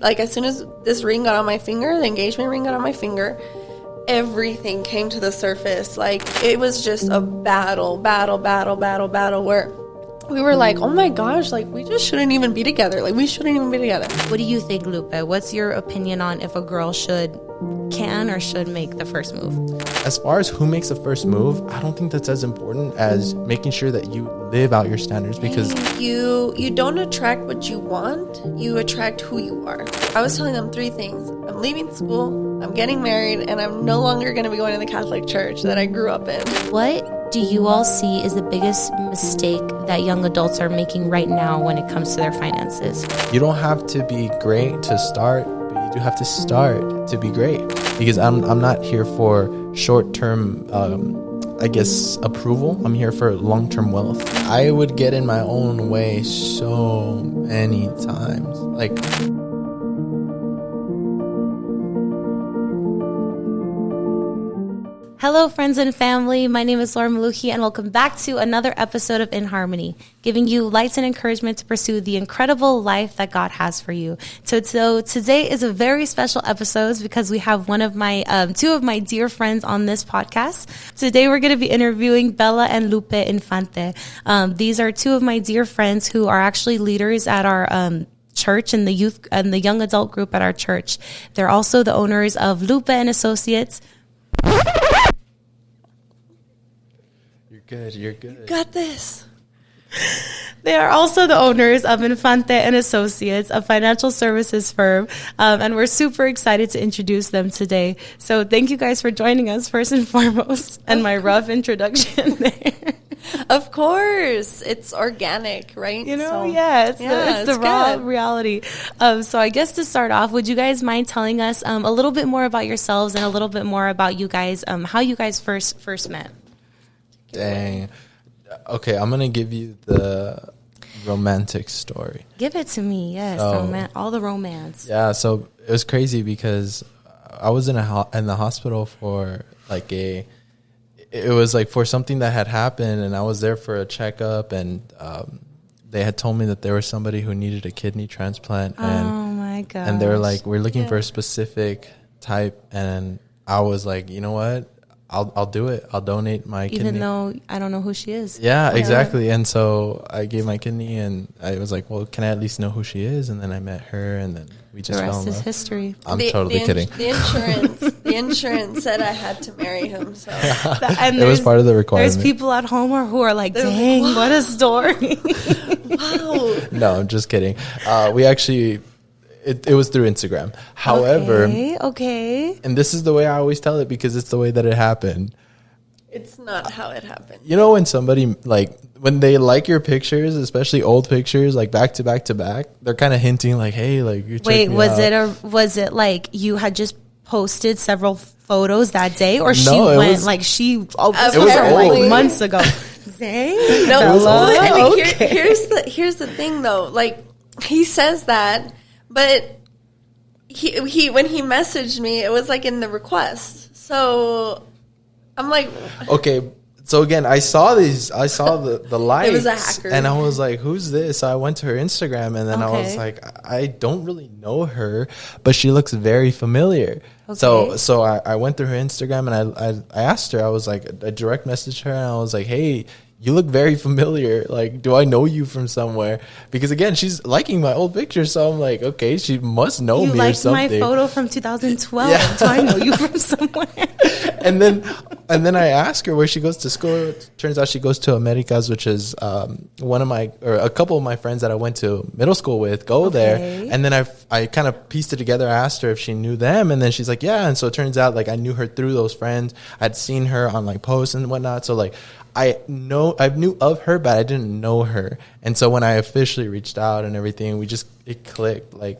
like, as soon as this ring got on my finger, the engagement ring got on my finger, everything came to the surface. Like, it was just a battle where we were like, oh my gosh, like, we just shouldn't even be together. Like, we shouldn't even be together. What do you think, Lupe? What's your opinion on if a girl can or should make the first move? As far as who makes the first move, I don't think that's as important as making sure that you live out your standards, because you don't attract what you want, you attract who you are. I was telling them 3 things. I'm leaving school, I'm getting married, and I'm no longer going to be going to the Catholic Church that I grew up in. What do you all see is the biggest mistake that young adults are making right now when it comes to their finances? you don't have to be great to start, but you do have to start to be great. Because I'm not here for short-term, I guess, approval. I'm here for long-term wealth. I would get in my own way so many times. Like, Hello, friends and family. My name is Laura Maluchi, and welcome back to another episode of In Harmony, giving you lights and encouragement to pursue the incredible life that God has for you. So today is a very special episode because we have one of my two of my dear friends on this podcast. Today we're going to be interviewing Bella and Lupe Infante. These are two of my dear friends who are actually leaders at our church and the youth and the young adult group at our church. They're also the owners of Lupe and Associates. You're good. You got this. They are also the owners of Infante and Associates, a financial services firm, and we're super excited to introduce them today. So thank you guys for joining us, first and foremost, and my rough introduction there. Of course. It's organic, right? You know, So, it's the raw good. reality. So I guess to start off, would you guys mind telling us a little bit more about yourselves and a little bit more about you guys, how you guys first met? Dang. Okay, I'm going to give you the romantic story. Give it to me, yes. All the romance. Yeah, so it was crazy because I was in the hospital for like it was like for something that had happened, and I was there for a checkup, and they had told me that there was somebody who needed a kidney transplant. And, oh my God. And they were like, we're looking for a specific type, and I was like, you know what? I'll do it. I'll donate my kidney. Even though I don't know who she is. Yeah, exactly. And so I gave my kidney, and I was like, well, can I at least know who she is? And then I met her, and then we just fell in love. The rest is history. I'm totally kidding. The insurance said I had to marry him. So And it was part of the requirement. There's people at home who are like, dang, what a story. wow. No, I'm just kidding. We actually... It was through Instagram. However, okay. And this is the way I always tell it because it's the way that it happened. It's not how it happened. You know, when somebody when they like your pictures, especially old pictures, like back to back to back, they're kind of hinting like, "Hey, like you." Wait, was it like you had just posted several photos that day, or she went like she? Oh, this was like months ago. Dang. No, here's the thing though. Like he says that. But he when he messaged me, it was like in the request. So I'm like, okay. So again, I saw the likes. It was a hacker, and I was like, "Who's this?" So I went to her Instagram, and then I was like, "I don't really know her, but she looks very familiar." Okay. So I went through her Instagram, and I asked her. I was like, I direct messaged her, and I was like, "Hey, you look very familiar. Like, do I know you from somewhere?" Because again, she's liking my old picture, so I'm like, okay, she must know me or something. You liked my photo from 2012. Yeah. Do I know you from somewhere? and then I ask her where she goes to school. It turns out she goes to Americas, which is a couple of my friends that I went to middle school with go there. And then I kind of pieced it together. I asked her if she knew them, and then she's like, yeah. And so it turns out like I knew her through those friends. I'd seen her on like posts and whatnot. So like, I knew of her, but I didn't know her. And so when I officially reached out and everything, it clicked. Like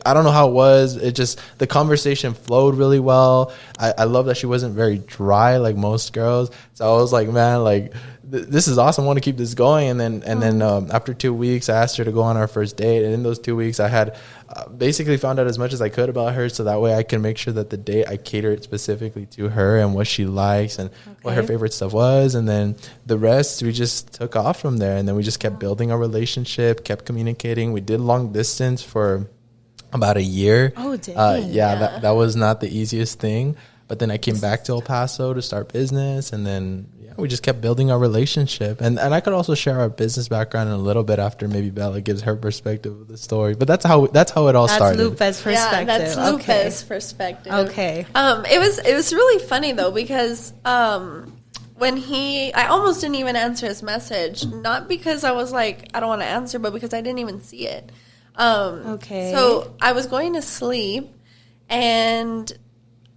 I don't know how it was. It just, the conversation flowed really well. I love that she wasn't very dry like most girls. So I was like, man, like this is awesome. I want to keep this going. And then after 2 weeks, I asked her to go on our first date. And in those 2 weeks, I had basically found out as much as I could about her, so that way I can make sure that the date I cater it specifically to her and what she likes and what her favorite stuff was. And then the rest, we just took off from there. And then we just kept building our relationship, kept communicating. We did long distance for about a year. Oh, dang. That was not the easiest thing. But then I came back to El Paso to start business, and then we just kept building our relationship. And I could also share our business background in a little bit after maybe Bella gives her perspective of the story. But that's how it all started. That's Lupe's perspective. Yeah, that's Lupe's perspective. Okay. It was really funny though, because when I almost didn't even answer his message, not because I was like, I don't want to answer, but because I didn't even see it. Okay. So I was going to sleep, and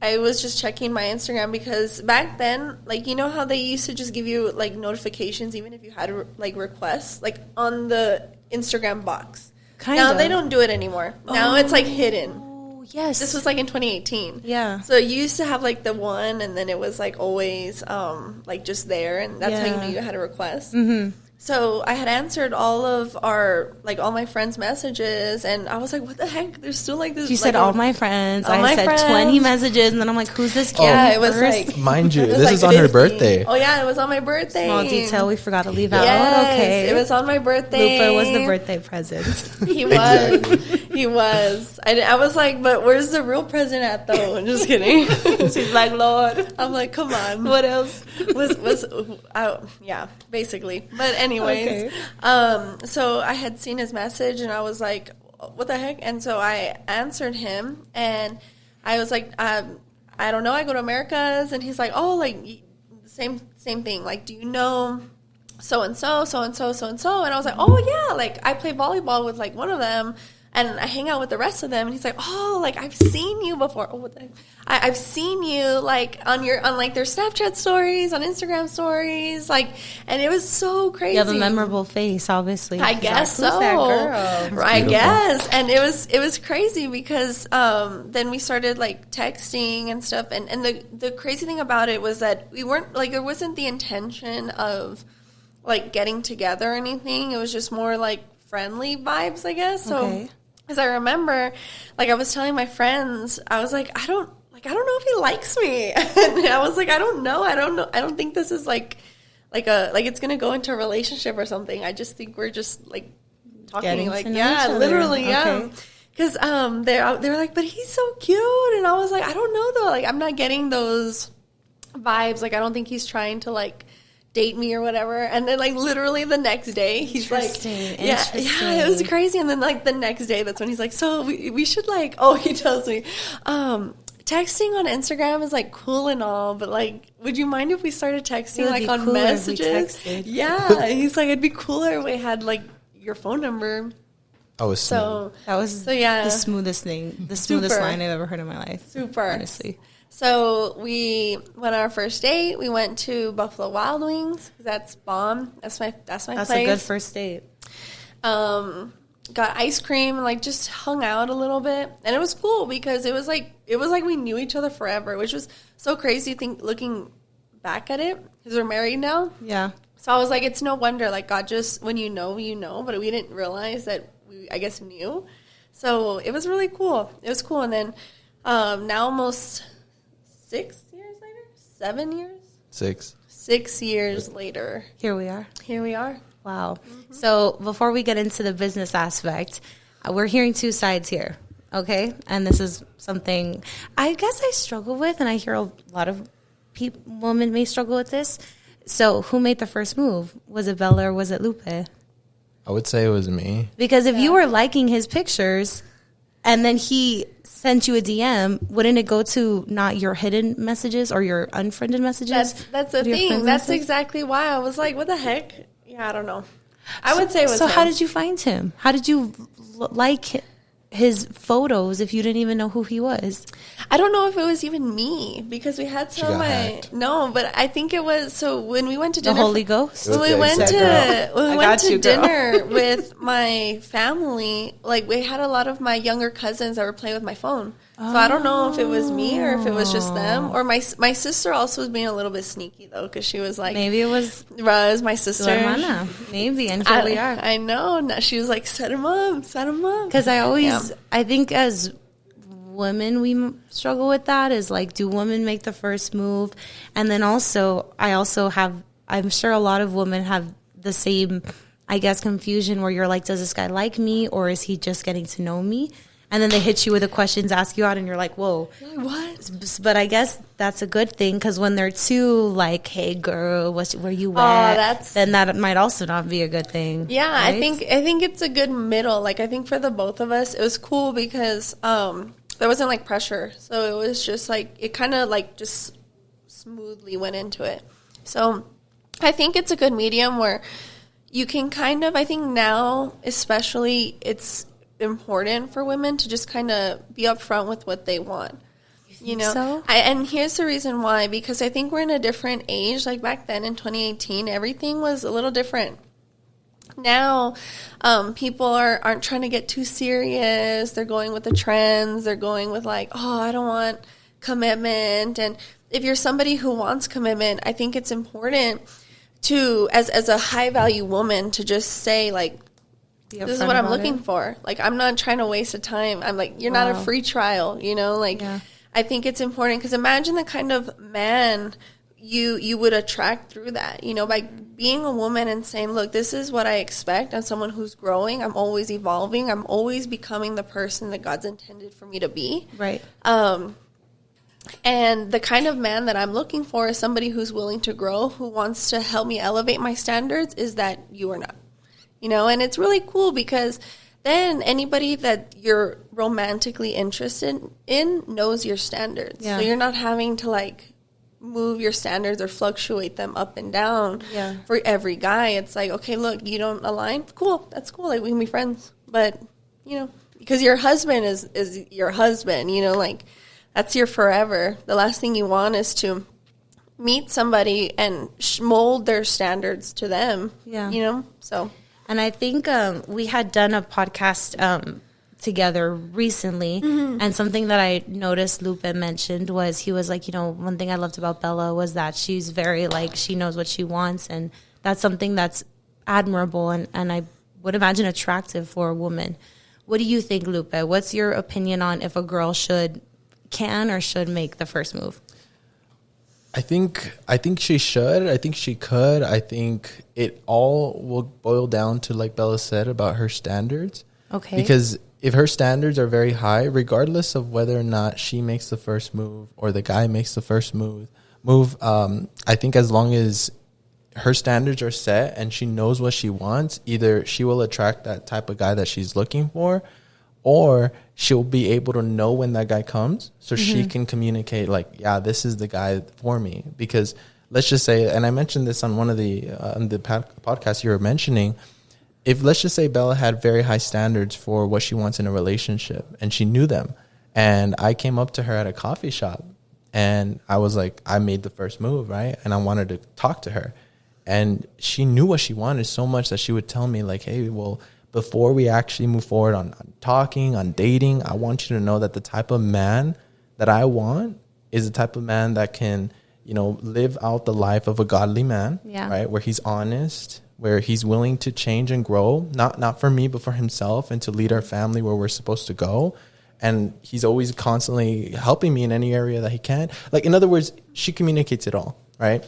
I was just checking my Instagram, because back then, like, you know how they used to just give you like notifications even if you had like requests, like on the Instagram box. Now they don't do it anymore. Now it's like hidden. Oh, yes. This was like in 2018. Yeah. So you used to have like the one, and then it was like always like just there, and that's how you knew you had a request. Mm-hmm. So I had answered all my friends' messages, and I was like, what the heck? There's still like this. You said all my friends. All I my said friends. 20 messages, and then I'm like, who's this kid? Yeah, it was like, mind you, it was this like is on her 50. birthday. Oh yeah, it was on my birthday. Small detail we forgot to leave out. Yes, Okay. it was on my birthday. Lupe was the birthday present. He was. He was. I was like, but where's the real present at though? I'm just kidding. She's like, Lord. I'm like, come on. What else? Yeah, basically. But anyways, so I had seen his message, and I was like, what the heck? And so I answered him, and I was like, I don't know. I go to Americas, and he's like, oh, like same thing. Like, do you know so and so, so and so, so and so? And I was like, oh yeah, like I play volleyball with like one of them, and I hang out with the rest of them. And he's like, oh, like I've seen you before. Oh, what the heck? I've seen you like on like their Snapchat stories, on Instagram stories, like, and it was so crazy. You have a memorable face, obviously. I guess so. Who's that girl? I guess, and it was crazy because then we started like texting and stuff, and the crazy thing about it was that we weren't like, there wasn't the intention of like getting together or anything. It was just more like friendly vibes, I guess. So. Because I remember, like, I was telling my friends, I was like, I don't know if he likes me. And I was like, I don't know. I don't think this is like it's gonna go into a relationship or something. I just think we're just like talking, getting like, to know yeah, each other. literally, yeah. Okay. Because they were like, but he's so cute, and I was like, I don't know though. Like, I'm not getting those vibes. Like, I don't think he's trying to like date me or whatever. And then like literally the next day he's like, yeah, it was crazy. And then like the next day, that's when he's like, so we should like, oh, he tells me, texting on Instagram is like cool and all, but like, would you mind if we started texting like on messages? Yeah. He's like, it'd be cooler if we had like your phone number. I was the smoothest thing, the smoothest line I've ever heard in my life. Super. Honestly. So we went on our first date. We went to Buffalo Wild Wings. That's bomb. That's my place. That's a good first date. Got ice cream and like just hung out a little bit, and it was cool because it was like we knew each other forever, which was so crazy. Looking back at it, because we're married now. Yeah. So I was like, it's no wonder. Like, God just, when you know, but we didn't realize that we, I guess, knew. So it was really cool. It was cool, and then now almost 6 years later? 7 years? 6 years later. Here we are. Wow. Mm-hmm. So before we get into the business aspect, we're hearing two sides here, okay? And this is something I guess I struggle with, and I hear a lot of women may struggle with this. So who made the first move? Was it Bella or was it Lupe? I would say it was me. Because if you were liking his pictures and then he sent you a DM, wouldn't it go to not your hidden messages or your unfriended messages? That's the thing. That's exactly why I was like, what the heck? Yeah, I don't know. I would say it was So him. how did you find him? How did you like his photos if you didn't even know who he was? I don't know if it was even me, because we had some of my hacked. No, but I think it was, so when we went to dinner, The Holy Ghost? when we went to girl. dinner with my family, like we had a lot of my younger cousins that were playing with my phone. So I don't know if it was me or if it was just them. Or my sister also was being a little bit sneaky though, because she was like, maybe it was my sister. Hermana. Maybe, and here we are. I know. Now she was like, set him up. Because I think as women, we struggle with that, is like, do women make the first move? And then also, I'm sure a lot of women have the same, I guess, confusion where you're like, does this guy like me, or is he just getting to know me? and then they hit you with the questions, ask you out, and you're like, whoa. You're like, what? But I guess that's a good thing, because when they're too like, hey girl, where you at? Then that might also not be a good thing. Yeah, right? I think it's a good middle. Like, I think for the both of us, it was cool because there wasn't like pressure. So it was just like, it kind of like just smoothly went into it. So I think it's a good medium where you can kind of, I think now especially, it's important for women to just kind of be upfront with what they want. You know, so? And here's the reason why, because I think we're in a different age. Like back then in 2018, everything was a little different. Now, people aren't trying to get too serious. They're going with the trends. They're going with like, oh, I don't want commitment. And if you're somebody who wants commitment, I think it's important to, as a high value woman, to just say like, this is what I'm looking for. Like, I'm not trying to waste a time. I'm like, you're not a free trial, you know? Like, yeah. I think it's important because imagine the kind of man you would attract through that, you know, by being a woman and saying, look, this is what I expect. I'm someone who's growing. I'm always evolving. I'm always becoming the person that God's intended for me to be. Right. And the kind of man that I'm looking for is somebody who's willing to grow, who wants to help me elevate my standards, is that you are not. You know, and it's really cool because then anybody that you're romantically interested in knows your standards. Yeah. So you're not having to like move your standards or fluctuate them up and down for every guy. It's like, okay, look, you don't align? Cool. That's cool. Like, we can be friends. But, you know, because your husband is your husband, you know, like that's your forever. The last thing you want is to meet somebody and mold their standards to them, you know, so. And I think we had done a podcast together recently, and something that I noticed Lupe mentioned was, he was like, you know, one thing I loved about Bella was that she's very, like, she knows what she wants, and that's something that's admirable and I would imagine attractive for a woman. What do you think, Lupe? What's your opinion on if a girl can or should make the first move? I think she should. I think she could. I think it all will boil down to, like Bella said, about her standards. Okay. Because if her standards are very high, regardless of whether or not she makes the first move or the guy makes the first move, I think as long as her standards are set and she knows what she wants, either she will attract that type of guy that she's looking for, or she'll be able to know when that guy comes, so she can communicate like, yeah, this is the guy for me. Because let's just say, and I mentioned this on one of the podcasts you were mentioning, if let's just say Bella had very high standards for what she wants in a relationship and she knew them, and I came up to her at a coffee shop and I was like, I made the first move, right? And I wanted to talk to her, and she knew what she wanted so much that she would tell me like, hey, well, before we actually move forward on talking, on dating, I want you to know that the type of man that I want is the type of man that can, you know, live out the life of a godly man, right? Where he's honest, where he's willing to change and grow, not for me, but for himself, and to lead our family where we're supposed to go. And he's always constantly helping me in any area that he can. Like, in other words, she communicates it all, right?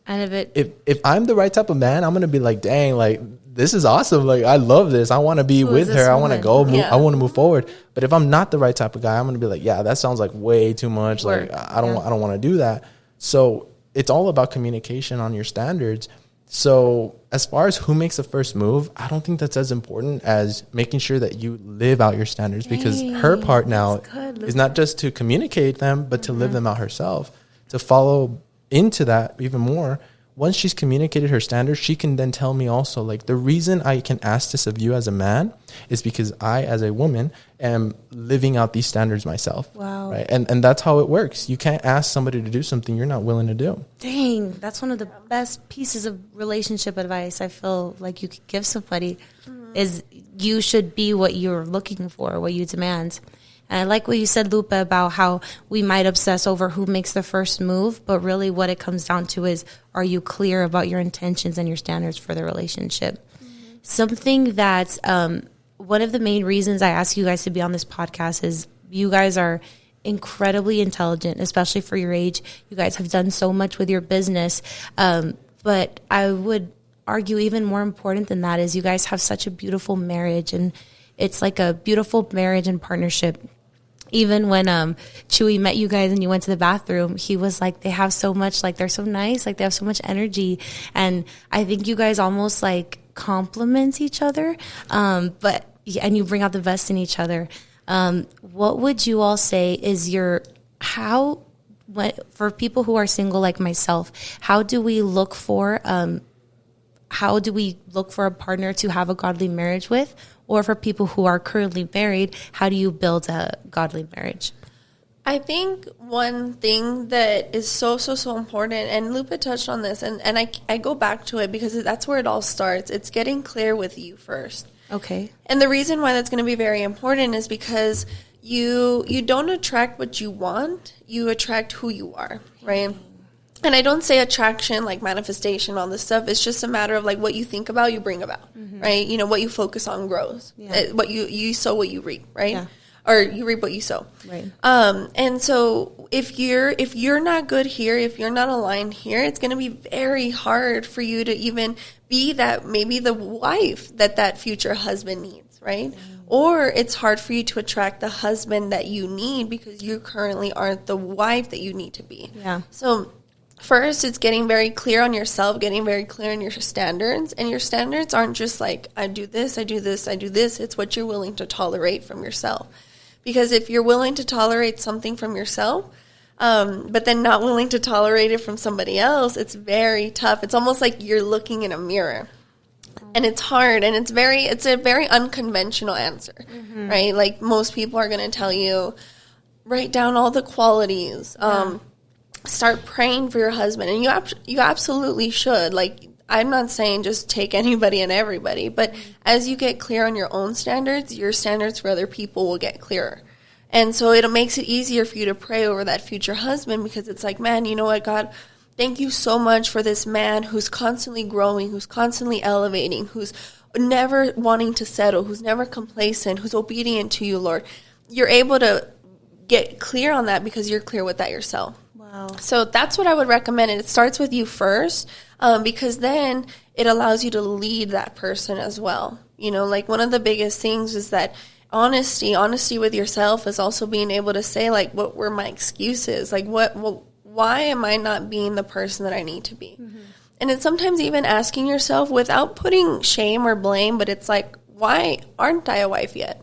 And if I'm the right type of man, I'm going to be like, dang, like, this is awesome. Like, I love this. I want to be with her. I want to go. I want to move forward. But if I'm not the right type of guy, I'm going to be like, yeah, that sounds like way too much. Like, I don't want to do that. So it's all about communication on your standards. So as far as who makes the first move, I don't think that's as important as making sure that you live out your standards, because her part now is not just to communicate them, but to live them out herself, to follow into that even more. Once she's communicated her standards, she can then tell me also, like, the reason I can ask this of you as a man is because I, as a woman, am living out these standards myself. Wow. Right. And that's how it works. You can't ask somebody to do something you're not willing to do. Dang, that's one of the best pieces of relationship advice I feel like you could give somebody, is you should be what you're looking for, what you demand. And I like what you said, Lupe, about how we might obsess over who makes the first move, but really what it comes down to is, are you clear about your intentions and your standards for the relationship? Something that one of the main reasons I ask you guys to be on this podcast is you guys are incredibly intelligent, especially for your age. You guys have done so much with your business. But I would argue even more important than that is you guys have such a beautiful marriage, and it's like a beautiful marriage and partnership. Even when Chewy met you guys and you went to the bathroom, he was like, they have so much, like, they're so nice, like, they have so much energy. And I think you guys almost, like, complement each other. And you bring out the best in each other. What would you all say is for people who are single like myself, how do we look for a partner to have a godly marriage with? Or for people who are currently married, how do you build a godly marriage? I think one thing that is so important, and Lupe touched on this, and I go back to it because that's where it all starts. It's getting clear with you first. Okay. And the reason why that's going to be very important is because you don't attract what you want, you attract who you are, right? And I don't say attraction like manifestation, all this stuff. It's just a matter of like what you think about, you bring about, right? You know, what you focus on grows. Yeah. What you sow, what you reap, right? Yeah. Or you reap what you sow. Right. And so if you're not good here, if you're not aligned here, it's going to be very hard for you to even be maybe the wife that future husband needs, right? Or it's hard for you to attract the husband that you need because you currently aren't the wife that you need to be. Yeah. So first, it's getting very clear on yourself, getting very clear on your standards. And your standards aren't just like, I do this, I do this, I do this. It's what you're willing to tolerate from yourself. Because if you're willing to tolerate something from yourself, but then not willing to tolerate it from somebody else, it's very tough. It's almost like you're looking in a mirror. And it's hard, and it's a very unconventional answer, right? Like most people are going to tell you, write down all the qualities, start praying for your husband, and you absolutely should. Like, I'm not saying just take anybody and everybody, but as you get clear on your own standards, your standards for other people will get clearer. And so it makes it easier for you to pray over that future husband because it's like, man, you know what, God, thank you so much for this man who's constantly growing, who's constantly elevating, who's never wanting to settle, who's never complacent, who's obedient to you, Lord. You're able to get clear on that because you're clear with that yourself. Wow. So that's what I would recommend. And it starts with you first because then it allows you to lead that person as well. You know, like one of the biggest things is that honesty with yourself is also being able to say, like, what were my excuses? Like, why am I not being the person that I need to be? And it's sometimes even asking yourself without putting shame or blame, but it's like, why aren't I a wife yet?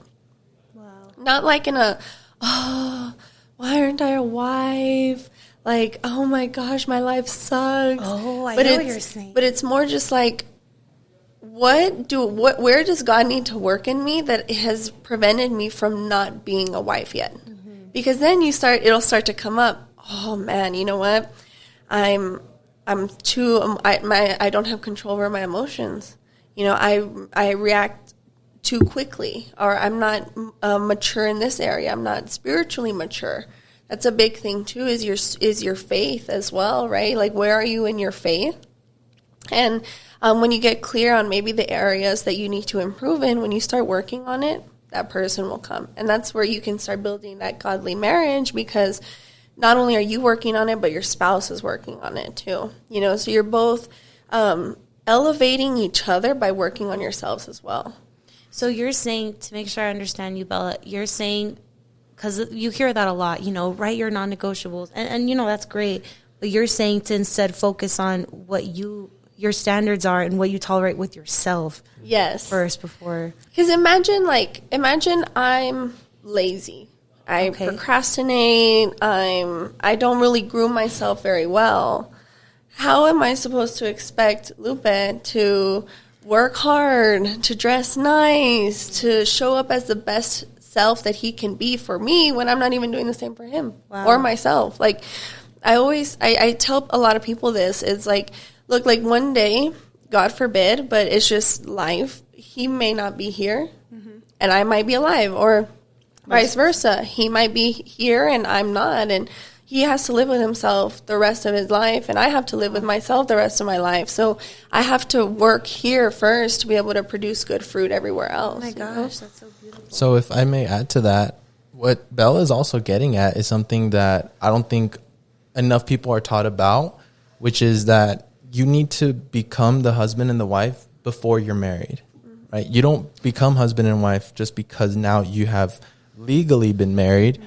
Wow. Not like in a, why aren't I a wife? Like, oh my gosh, my life sucks. Oh, I know what you're saying. But it's more just like, where does God need to work in me that has prevented me from not being a wife yet? Because then it'll start to come up. Oh man, you know what? I don't have control over my emotions. You know, I react too quickly, or I'm not mature in this area. I'm not spiritually mature. That's a big thing too. Is your faith as well, right? Like, where are you in your faith? And when you get clear on maybe the areas that you need to improve in, when you start working on it, that person will come, and that's where you can start building that godly marriage because not only are you working on it, but your spouse is working on it too. You know, so you're both elevating each other by working on yourselves as well. So you're saying, to make sure I understand you, Bella, you're saying, because you hear that a lot, you know, write your non-negotiables. And you know, that's great. But you're saying to instead focus on what your standards are and what you tolerate with yourself. Yes. First before. Because imagine I'm lazy. I procrastinate. I don't really groom myself very well. How am I supposed to expect Lupe to work hard, to dress nice, to show up as the best self that he can be for me when I'm not even doing the same for him or myself? Like, I tell a lot of people this. It's like, look, like one day, God forbid, but it's just life. He may not be here and I might be alive, or vice versa. He might be here and I'm not, and he has to live with himself the rest of his life, and I have to live with myself the rest of my life. So I have to work here first to be able to produce good fruit everywhere else. Oh my gosh, that's so beautiful. So if I may add to that, what Bella is also getting at is something that I don't think enough people are taught about, which is that you need to become the husband and the wife before you're married, right? You don't become husband and wife just because now you have legally been married.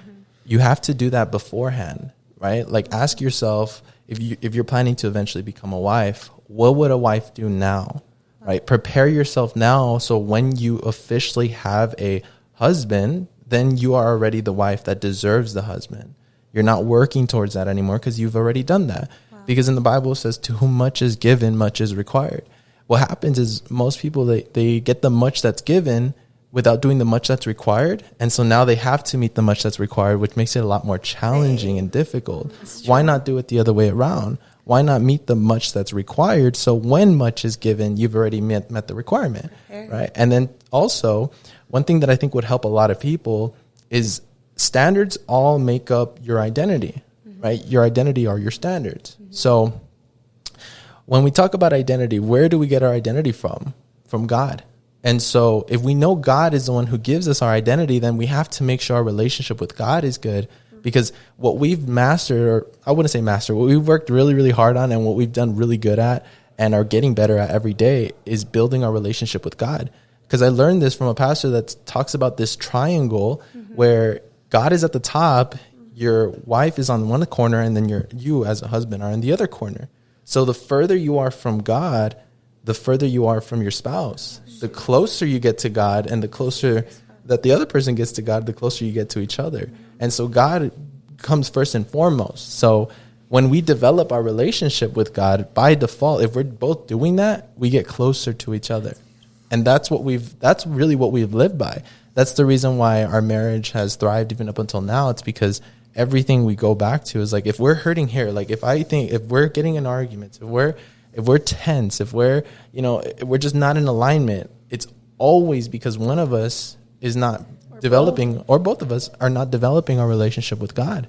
You have to do that beforehand, right? Like, ask yourself, if you're planning to eventually become a wife, what would a wife do now, right? Prepare yourself now, so when you officially have a husband, then you are already the wife that deserves the husband. You're not working towards that anymore because you've already done that. Wow. Because in the Bible it says, to whom much is given, much is required. What happens is most people, they get the much that's given without doing the much that's required. And so now they have to meet the much that's required, which makes it a lot more challenging and difficult. Why not do it the other way around? Why not meet the much that's required? So when much is given, you've already met the requirement, right? And then also, one thing that I think would help a lot of people is standards all make up your identity, right? Your identity are your standards. So when we talk about identity, where do we get our identity from? From God. And so if we know God is the one who gives us our identity, then we have to make sure our relationship with God is good. Because what we've mastered, or I wouldn't say mastered, what we've worked really, really hard on and what we've done really good at and are getting better at every day is building our relationship with God. Because I learned this from a pastor that talks about this triangle where God is at the top, your wife is on one corner, and then you as a husband are in the other corner. So the further you are from God, the further you are from your spouse. The closer you get to God and the closer that the other person gets to God, the closer you get to each other. And so God comes first and foremost. So when we develop our relationship with God, by default, if we're both doing that, we get closer to each other. And that's really what we've lived by. That's the reason why our marriage has thrived even up until now. It's because everything we go back to is like, if we're hurting here, like if we're getting in arguments, if we're tense, if we're just not in alignment, it's always because one of us is not developing, or both of us are not developing our relationship with God.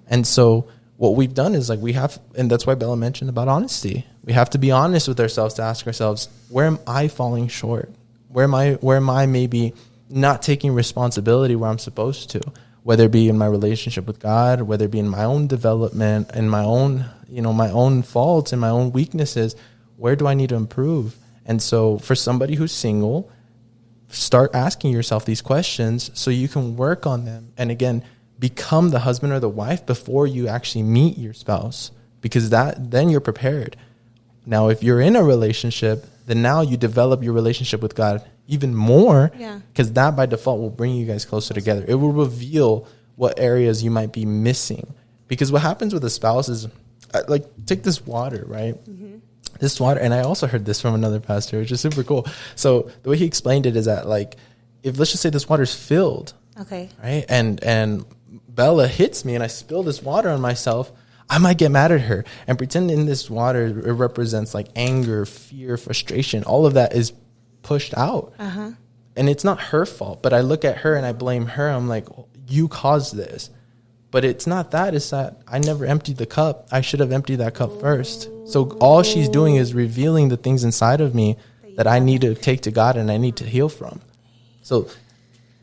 And so what we've done is and that's why Bella mentioned about honesty. We have to be honest with ourselves to ask ourselves, where am I falling short? Where am I maybe not taking responsibility where I'm supposed to? Whether it be in my relationship with God, whether it be in my own development, in my own, my own faults and my own weaknesses, where do I need to improve? And so for somebody who's single, start asking yourself these questions so you can work on them. And again, become the husband or the wife before you actually meet your spouse, because then you're prepared. Now, if you're in a relationship, then now you develop your relationship with God even more, because that by default will bring you guys closer together. It will reveal what areas you might be missing. Because what happens with a spouse is, like, take this water, right? This water, and I also heard this from another pastor, which is super cool. So the way he explained it is that, like, if let's just say this water's filled, okay, right, and Bella hits me and I spill this water on myself, I might get mad at her and pretend in this water it represents like anger, fear, frustration. All of that is pushed out. And it's not her fault, but I look at her and I blame her. I'm like, you caused this. But it's not that. It's that I never emptied the cup. I should have emptied that cup first. So all she's doing is revealing the things inside of me that I need to take to God and I need to heal from. So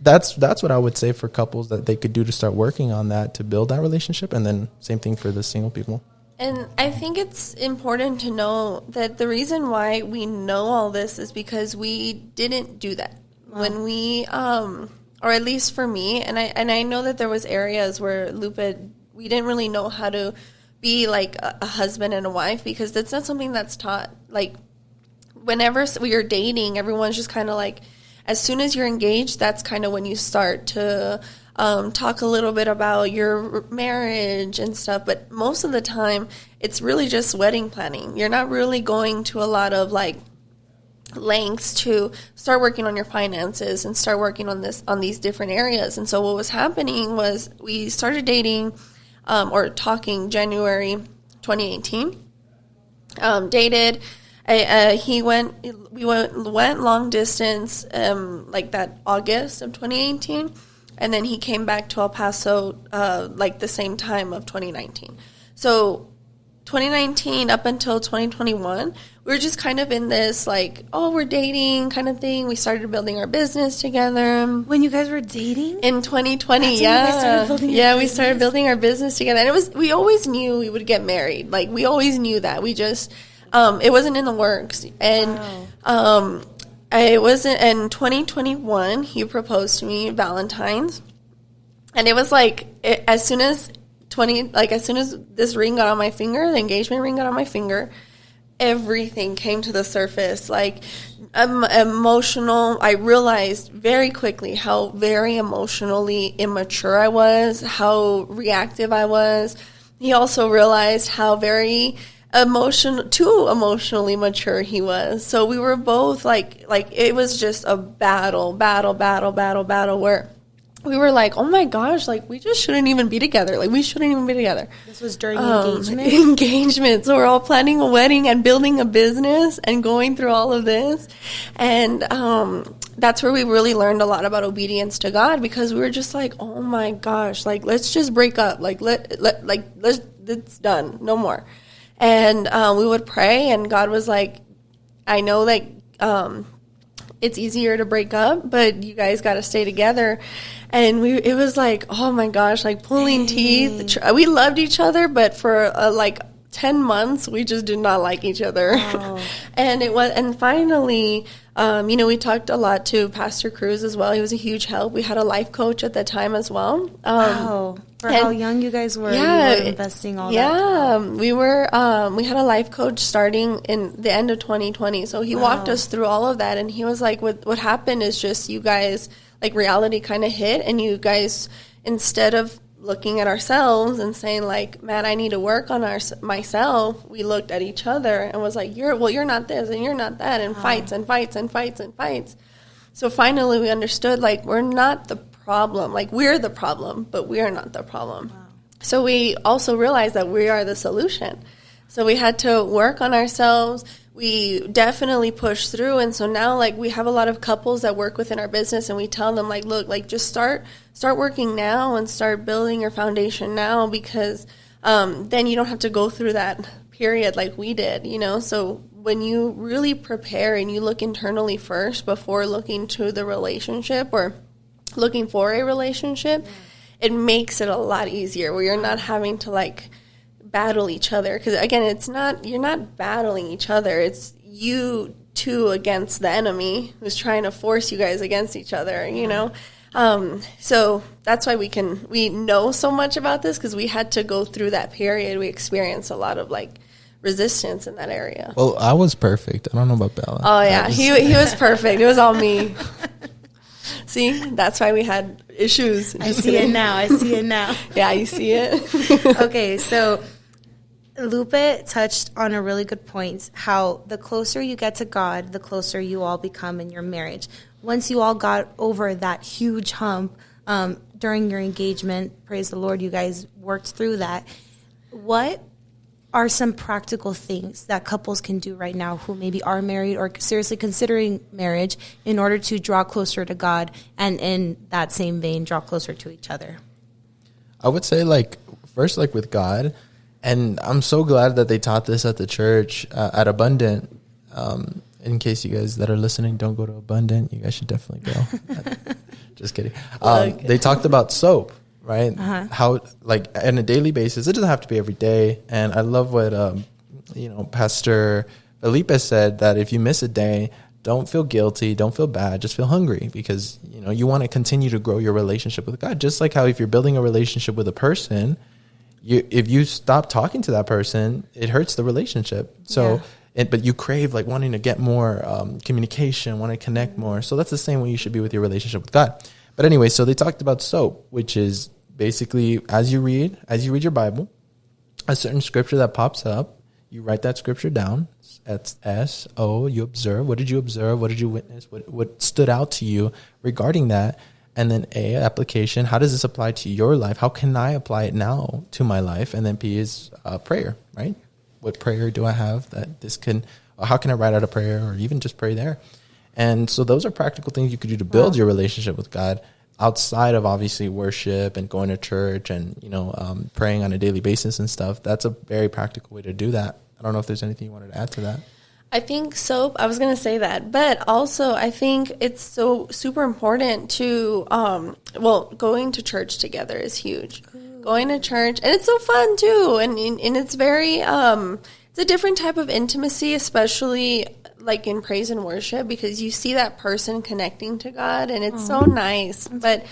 that's what I would say for couples that they could do to start working on that, to build that relationship. And then same thing for the single people. And I think it's important to know that the reason why we know all this is because we didn't do that. Wow. When we, or at least for me, and I know that there was areas where Lupe, we didn't really know how to be like a husband and a wife, because that's not something that's taught. Like, whenever we are dating, everyone's just kind of like, as soon as you're engaged, that's kind of when you start to talk a little bit about your marriage and stuff. But most of the time, it's really just wedding planning. You're not really going to a lot of like lengths to start working on your finances and start working on these different areas. And so what was happening was we started dating or talking January 2018. Dated. We went long distance like that August of 2018, and then he came back to El Paso like the same time of 2019. So 2019 up until 2021, we were just kind of in this like, oh, we're dating kind of thing. We started building our business together. When you guys were dating? In 2020, we started building our business together. And we always knew we would get married. Like, we always knew that. We just... it wasn't in the works. And it wasn't in 2021. He proposed to me Valentine's, and it was like as soon as this ring got on my finger, the engagement ring got on my finger, everything came to the surface. Like emotional, I realized very quickly how very emotionally immature I was, how reactive I was. He also realized how very too emotionally mature he was. So we were both like it was just a battle where we were like, oh my gosh, like we just shouldn't even be together. Like we shouldn't even be together. This was during engagement? Engagement. So we're all planning a wedding and building a business and going through all of this. And that's where we really learned a lot about obedience to God, because we were just like, oh my gosh, like let's just break up. Like it's done. No more. And we would pray, and God was like, I know that it's easier to break up, but you guys got to stay together. And it was like, oh my gosh, like pulling teeth. We loved each other, but for like 10 months, we just did not like each other. Oh. And finally, we talked a lot to Pastor Cruz as well. He was a huge help. We had a life coach at that time as well. Wow. For how young you guys were, you were investing all that. Yeah, we were. We had a life coach starting in the end of 2020. So he walked us through all of that, and he was like, "What happened is just you guys, like reality kind of hit, and you guys, instead of looking at ourselves and saying like, man, I need to work on myself, we looked at each other and was like, you're not this and you're not that, and fights and fights and fights and fights. So finally we understood, like, we're not the problem. Like, we're the problem, but we are not the problem. Wow. So we also realized that we are the solution. So we had to work on ourselves. We definitely pushed through. And so now, like, we have a lot of couples that work within our business, and we tell them, like, look, like, just start working now and start building your foundation now, because then you don't have to go through that period like we did, you know? So when you really prepare and you look internally first before looking to the relationship or looking for a relationship, it makes it a lot easier, where you're not having to, like, battle each other. Because again, you're not battling each other, it's you two against the enemy who's trying to force you guys against each other, you know. So that's why we know so much about this, because we had to go through that period. We experienced a lot of, like, resistance in that area. Well, I was perfect. I don't know about Bella. Oh yeah, he was perfect. It was all me. See, that's why we had issues. I see it now. Yeah, you see it. Okay, so Lupe touched on a really good point, how the closer you get to God, the closer you all become in your marriage. Once you all got over that huge hump during your engagement, praise the Lord, you guys worked through that. What are some practical things that couples can do right now who maybe are married or seriously considering marriage in order to draw closer to God, and in that same vein, draw closer to each other? I would say, like, first, like, with God, and I'm so glad that they taught this at the church at Abundant. In case you guys that are listening don't go to Abundant, you guys should definitely go. Just kidding. They talked about soap, right? How, like, on a daily basis, it doesn't have to be every day. And I love what Pastor Felipe said, that if you miss a day, don't feel guilty, don't feel bad, just feel hungry, because you want to continue to grow your relationship with God. Just like how if you're building a relationship with a person, if you stop talking to that person, it hurts the relationship. So, but you crave, like, wanting to get more communication, want to connect more. So that's the same way you should be with your relationship with God. But anyway, so they talked about soap, which is basically as you read your Bible, a certain scripture that pops up, you write that scripture down. That's S-O, you observe. What did you observe? What did you witness? What stood out to you regarding that? And then A, application. How does this apply to your life? How can I apply it now to my life? And then P is prayer, right? What prayer do I have that this can, or how can I write out a prayer, or even just pray there? And so those are practical things you could do to build your relationship with God outside of, obviously, worship and going to church and, praying on a daily basis and stuff. That's a very practical way to do that. I don't know if there's anything you wanted to add to that. I think soap, I was going to say that, but also I think it's so super important to, going to church together is huge. Ooh. Going to church, and it's so fun too. And it's very, it's a different type of intimacy, especially like in praise and worship, because you see that person connecting to God, and it's so nice. But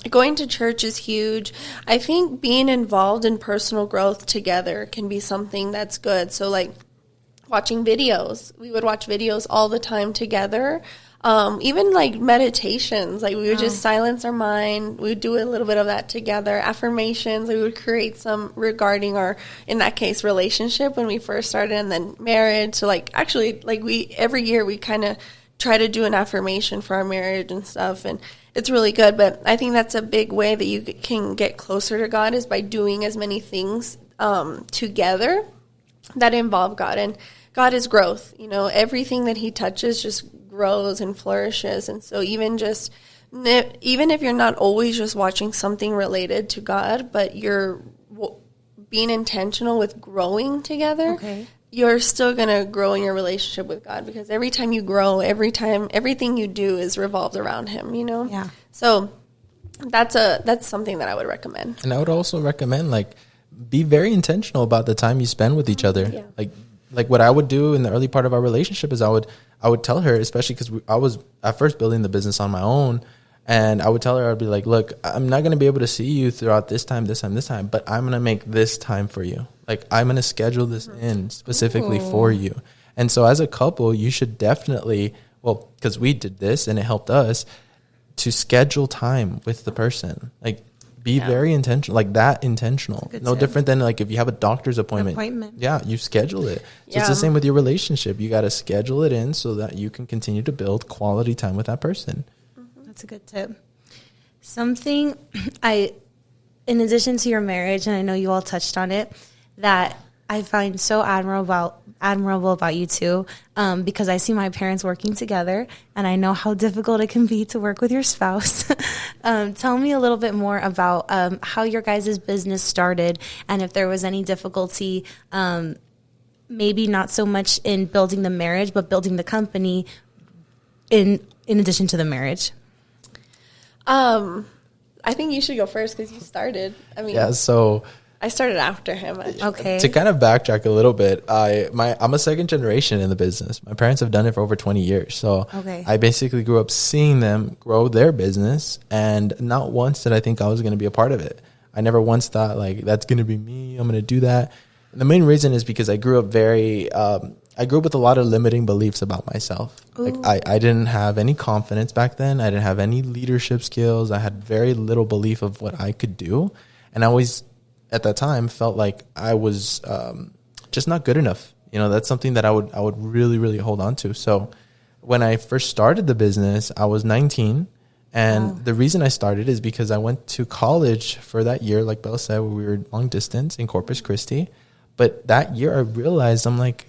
going to church is huge. I think being involved in personal growth together can be something that's good. So like watching videos, we would watch videos all the time together. Even like meditations, like we would just silence our mind. We would do a little bit of that together. Affirmations, we would create some regarding our, in that case, relationship when we first started, and then marriage. So like actually, like every year we kind of try to do an affirmation for our marriage and stuff, and it's really good. But I think that's a big way that you can get closer to God, is by doing as many things together that involve God. And God is growth. You know, everything that he touches just grows and flourishes. And so even if you're not always just watching something related to God, but you're being intentional with growing together, you're still going to grow in your relationship with God, because every time you grow, everything you do is revolved around him, you know? Yeah. So that's something that I would recommend. And I would also recommend, like, be very intentional about the time you spend with each other. Yeah. Like what I would do in the early part of our relationship is I would tell her, especially because I was at first building the business on my own, and I would tell her, I'd be like, look, I'm not going to be able to see you throughout this time, but I'm going to make this time for you. Like, I'm going to schedule this in specifically for you. And so as a couple, you should definitely, well, because we did this and it helped us, to schedule time with the person. Like, be very intentional, like that intentional. No tip. Different than like if you have a doctor's appointment. Yeah, you schedule it. So it's the same with your relationship. You got to schedule it in so that you can continue to build quality time with that person. That's a good tip. Something in addition to your marriage, and I know you all touched on it, that I find so admirable about you two, because I see my parents working together, and I know how difficult it can be to work with your spouse. Tell me a little bit more about how your guys' business started, and if there was any difficulty, maybe not so much in building the marriage, but building the company in addition to the marriage. I think you should go first because you started. I mean, so I started after him. Okay. To kind of backtrack a little bit, I'm a second generation in the business. My parents have done it for over 20 years. So I basically grew up seeing them grow their business, and not once did I think I was going to be a part of it. I never once thought, like, that's going to be me, I'm going to do that. And the main reason is because I grew up I grew up with a lot of limiting beliefs about myself. Ooh. Like, I didn't have any confidence back then. I didn't have any leadership skills. I had very little belief of what I could do. And I always, at that time, felt like I was just not good enough. You know, that's something that I would really, really hold on to. So when I first started the business, I was 19. And the reason I started is because I went to college for that year, like Bella said, where we were long distance in Corpus Christi. But that year I realized, I'm like,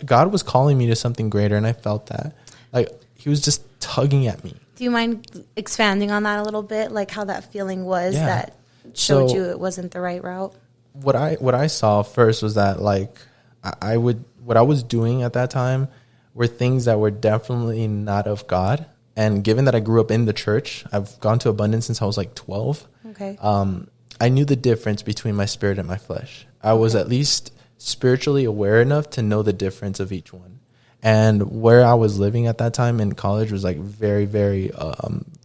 God was calling me to something greater, and I felt that. Like, he was just tugging at me. Do you mind expanding on that a little bit, like how that feeling was that showed you it wasn't the right route? What I saw first was that, like, what I was doing at that time were things that were definitely not of God. And given that I grew up in the church, I've gone to Abundance since I was like 12. Okay. I knew the difference between my spirit and my flesh. I was at least spiritually aware enough to know the difference of each one. And where I was living at that time in college was like very, very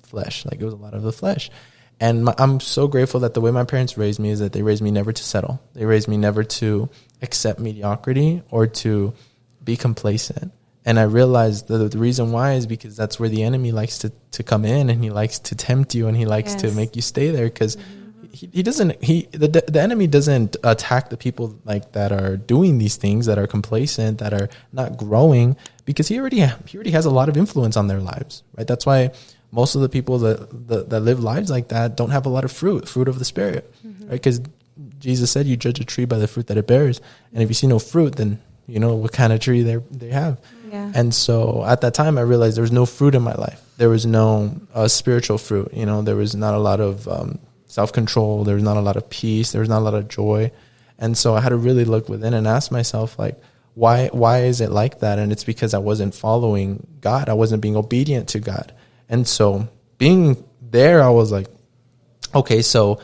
flesh. Like, it was a lot of the flesh. And I'm so grateful that the way my parents raised me is that they raised me never to settle. They raised me never to accept mediocrity or to be complacent. And I realized that the reason why is because that's where the enemy likes to come in, and he likes to tempt you, and he likes to make you stay there, because the enemy doesn't attack the people like that are doing these things, that are complacent, that are not growing, because he already has a lot of influence on their lives, right? That's why most of the people that live lives like that don't have a lot of fruit of the Spirit, right? Because Jesus said, you judge a tree by the fruit that it bears, and if you see no fruit, then you know what kind of tree they have. Yeah. And so at that time, I realized there was no fruit in my life. There was no spiritual fruit. You know, there was not a lot of self-control. There was not a lot of peace. There was not a lot of joy. And so I had to really look within and ask myself, like, why is it like that? And it's because I wasn't following God. I wasn't being obedient to God. And so being there, I was like, okay, so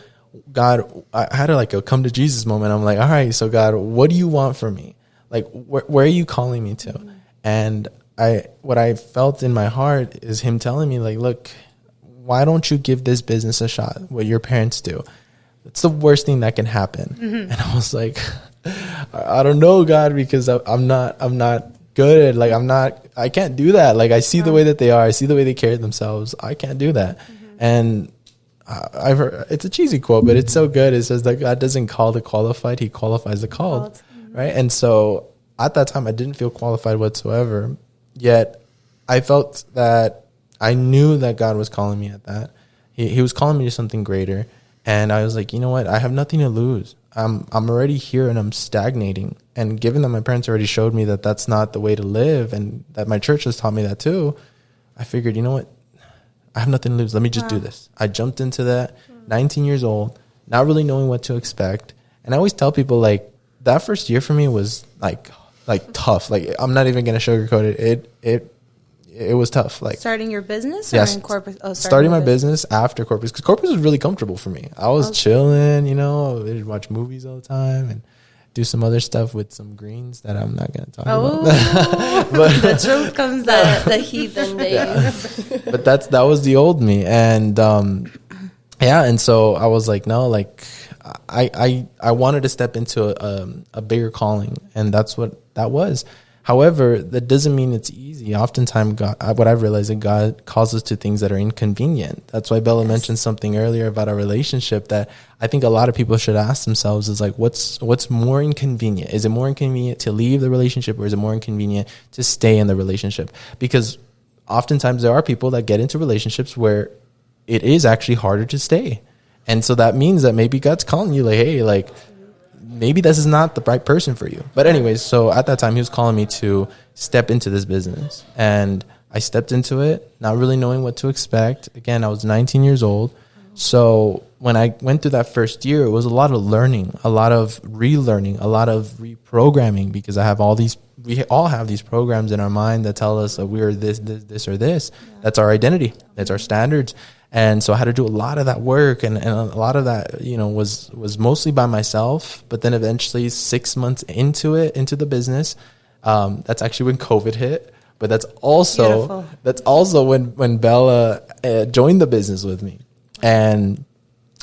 God, I had to like a come to Jesus moment. I'm like, all right, so God, what do you want from me? Like, where are you calling me to? And what I felt in my heart is him telling me, like, look, why don't you give this business a shot? What your parents do. It's the worst thing that can happen. And I was like, I don't know, God, because I'm not good. Like, I can't do that. Like, I see the way that they are. I see the way they carry themselves. I can't do that. And I've heard, it's a cheesy quote, but it's so good. It says that God doesn't call the qualified. He qualifies the called. Right. And so at that time, I didn't feel qualified whatsoever. Yet I felt that I knew that God was calling me at that. He was calling me to something greater. And I was like, you know what? I have nothing to lose. I'm already here and I'm stagnating. And given that my parents already showed me that that's not the way to live and that my church has taught me that too, I figured, you know what? I have nothing to lose. Let me just do this. I jumped into that, 19 years old, not really knowing what to expect. And I always tell people, like, that first year for me was like tough. Like, I'm not even going to sugarcoat it. It was tough. Like, starting your business, yes, or in corporate? Oh, starting my business after corporate, because corporate was really comfortable for me. I was chilling, you know, I'd watch movies all the time and do some other stuff with some greens that I'm not going to talk about. But the truth comes out. The heathen days. But that was the old me. And and so I was like, no, like, I wanted to step into a bigger calling, and that's what that was. However, that doesn't mean it's easy. Oftentimes, what I've realized is God calls us to things that are inconvenient. That's why Bella mentioned something earlier about our relationship that I think a lot of people should ask themselves is like, what's more inconvenient? Is it more inconvenient to leave the relationship, or is it more inconvenient to stay in the relationship? Because oftentimes there are people that get into relationships where it is actually harder to stay. And so that means that maybe God's calling you, like, hey, like, maybe this is not the right person for you. But anyways, so at that time, he was calling me to step into this business. And I stepped into it, not really knowing what to expect. Again, I was 19 years old. So when I went through that first year, it was a lot of learning, a lot of relearning, a lot of reprogramming, because we all have these programs in our mind that tell us that we're this, or this. Yeah. That's our identity. That's our standards. And so I had to do a lot of that work, and a lot of that, you know, was mostly by myself. But then eventually 6 months into the business, that's actually when COVID hit. But that's also when Bella joined the business with me. And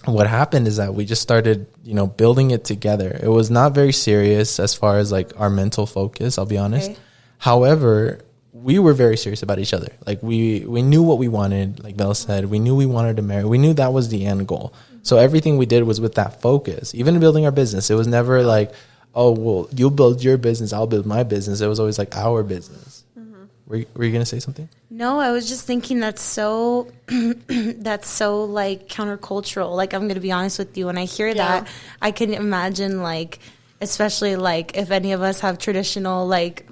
what happened is that we just started, you know, building it together. It was not very serious as far as like our mental focus, I'll be honest. Okay. However, we were very serious about each other. Like, we knew what we wanted. Like Bella said, we knew we wanted to marry. We knew that was the end goal. So everything we did was with that focus. Even building our business, it was never like, oh, well, you'll build your business, I'll build my business. It was always like our business. Mm-hmm. Were you going to say something? No, I was just thinking that's so like countercultural. Like, I'm going to be honest with you. When I hear that, I can imagine, like, especially like if any of us have traditional like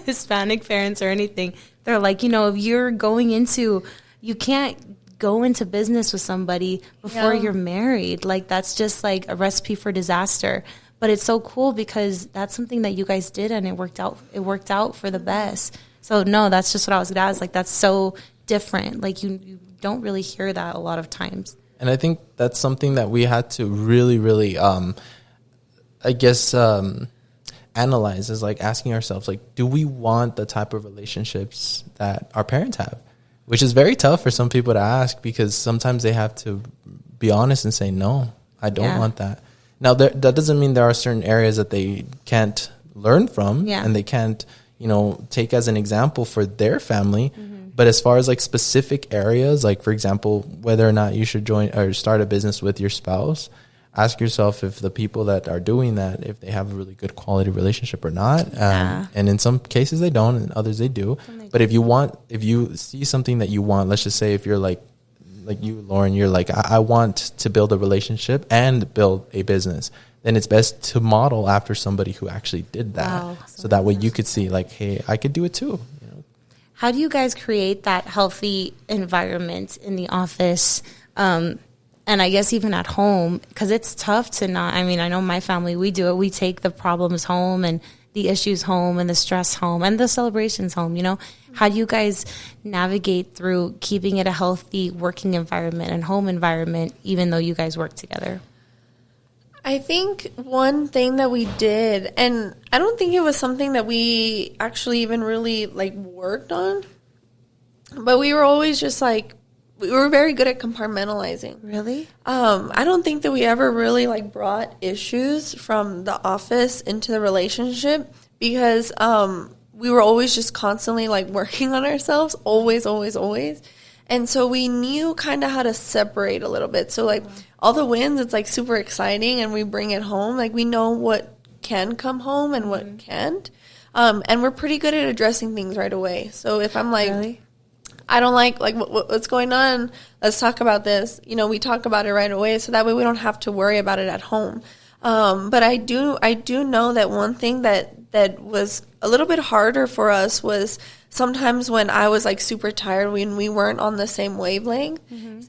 Hispanic parents or anything, they're like, you know, if you can't go into business with somebody before you're married. Like, that's just like a recipe for disaster. But it's so cool because that's something that you guys did, and it worked out for the best. So no, that's just what I was going to ask. Like, that's so different. Like, you don't really hear that a lot of times. And I think that's something that we had to really, really, I guess, analyze, is like asking ourselves, like, do we want the type of relationships that our parents have? Which is very tough for some people to ask, because sometimes they have to be honest and say, no, I don't want that. Now, that doesn't mean there are certain areas that they can't learn from and they can't, you know, take as an example for their family. Mm-hmm. But as far as like specific areas, like, for example, whether or not you should join or start a business with your spouse, ask yourself if the people that are doing that, if they have a really good quality relationship or not. And in some cases they don't, and others they do. But if you see something that you want, let's just say if you're like you, Lauren, you're like, I want to build a relationship and build a business, then it's best to model after somebody who actually did that. Wow, so that way you could see, like, hey, I could do it too. You know? How do you guys create that healthy environment in the office? And I guess even at home, because it's tough to not, I mean, I know my family, we do it. We take the problems home and the issues home and the stress home and the celebrations home, you know? How do you guys navigate through keeping it a healthy working environment and home environment, even though you guys work together? I think one thing that we did, and I don't think it was something that we actually even really like worked on, but we were always just like, we were very good at compartmentalizing. Really? I don't think that we ever really like brought issues from the office into the relationship because we were always just constantly like working on ourselves, always, always, always. And so we knew kind of how to separate a little bit. So like all the wins, it's like super exciting and we bring it home. Like we know what can come home and what can't. And we're pretty good at addressing things right away. So if I'm like, Really? I don't like what's going on, let's talk about this. You know, we talk about it right away. So that way we don't have to worry about it at home. But I do know that one thing that was a little bit harder for us was sometimes when I was like super tired, when we weren't on the same wavelength,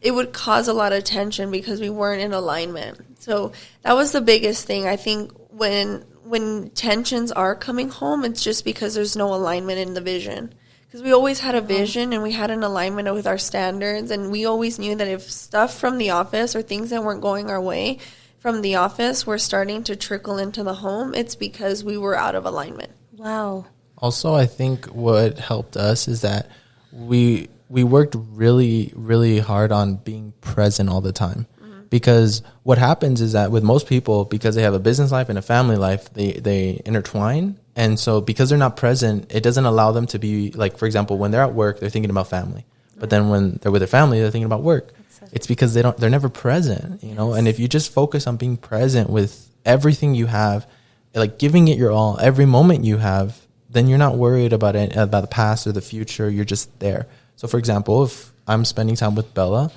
it would cause a lot of tension because we weren't in alignment. So that was the biggest thing. I think when tensions are coming home, it's just because there's no alignment in the vision. Because we always had a vision and we had an alignment with our standards, and we always knew that if stuff from the office or things that weren't going our way from the office were starting to trickle into the home, it's because we were out of alignment. Wow. Also, I think what helped us is that we worked really, really hard on being present all the time. Because what happens is that with most people, because they have a business life and a family life, they intertwine. And so because they're not present, it doesn't allow them to be, like, for example, when they're at work, they're thinking about family. But then when they're with their family, they're thinking about work. It's because they're never present, you know? And if you just focus on being present with everything you have, like giving it your all, every moment you have, then you're not worried about it, about the past or the future. You're just there. So, for example, if I'm spending time with Bella,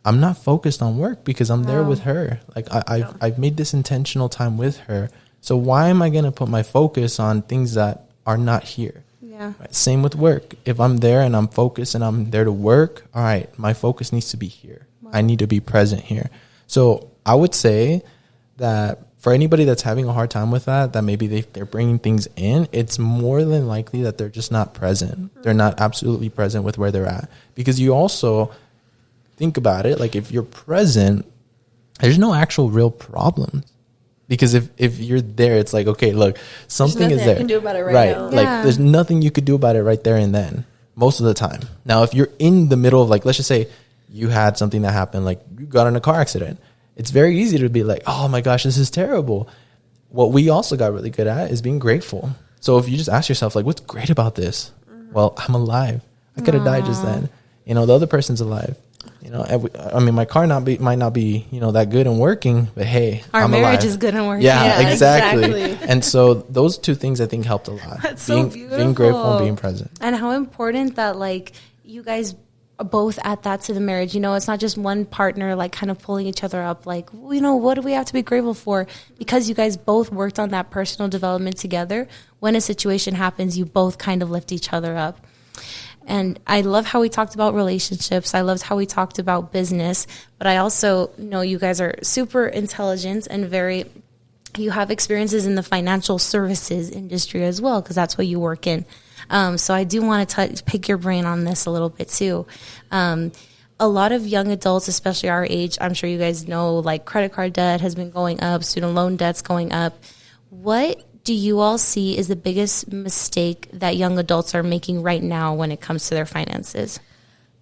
I'm not focused on work because I'm there with her. Like I've made this intentional time with her. So why am I going to put my focus on things that are not here? Yeah. Right? Same with work. If I'm there and I'm focused and I'm there to work, all right, my focus needs to be here. Wow. I need to be present here. So I would say that for anybody that's having a hard time with that maybe they're bringing things in, it's more than likely that they're just not present. They're not absolutely present with where they're at. Because you also think about it, like if you're present, there's no actual real problems. Because if you're there, it's like, okay, look, something is there. I can do about it right now. Like there's nothing you could do about it right there and then, most of the time. Now, if you're in the middle of, like, let's just say you had something that happened, like you got in a car accident. It's very easy to be like, oh my gosh, this is terrible. What we also got really good at is being grateful. So if you just ask yourself, like, what's great about this? Well, I'm alive. I could have died just then. You know, the other person's alive. You know, I mean, my car might not be, you know, that good and working, but hey, our marriage alive. is good and working. Yeah, exactly. And so those two things I think helped a lot. That's so beautiful. Being grateful and being present. And how important that, like, you guys both add that to the marriage. You know, it's not just one partner, like, kind of pulling each other up. Like, you know, what do we have to be grateful for? Because you guys both worked on that personal development together. When a situation happens, you both kind of lift each other up. And I love how we talked about relationships. I loved how we talked about business. But I also know you guys are super intelligent and you have experiences in the financial services industry as well, because that's what you work in. So I do want to pick your brain on this a little bit too. A lot of young adults, especially our age, I'm sure you guys know, like, credit card debt has been going up, student loan debt's going up. What do you all see is the biggest mistake that young adults are making right now when it comes to their finances?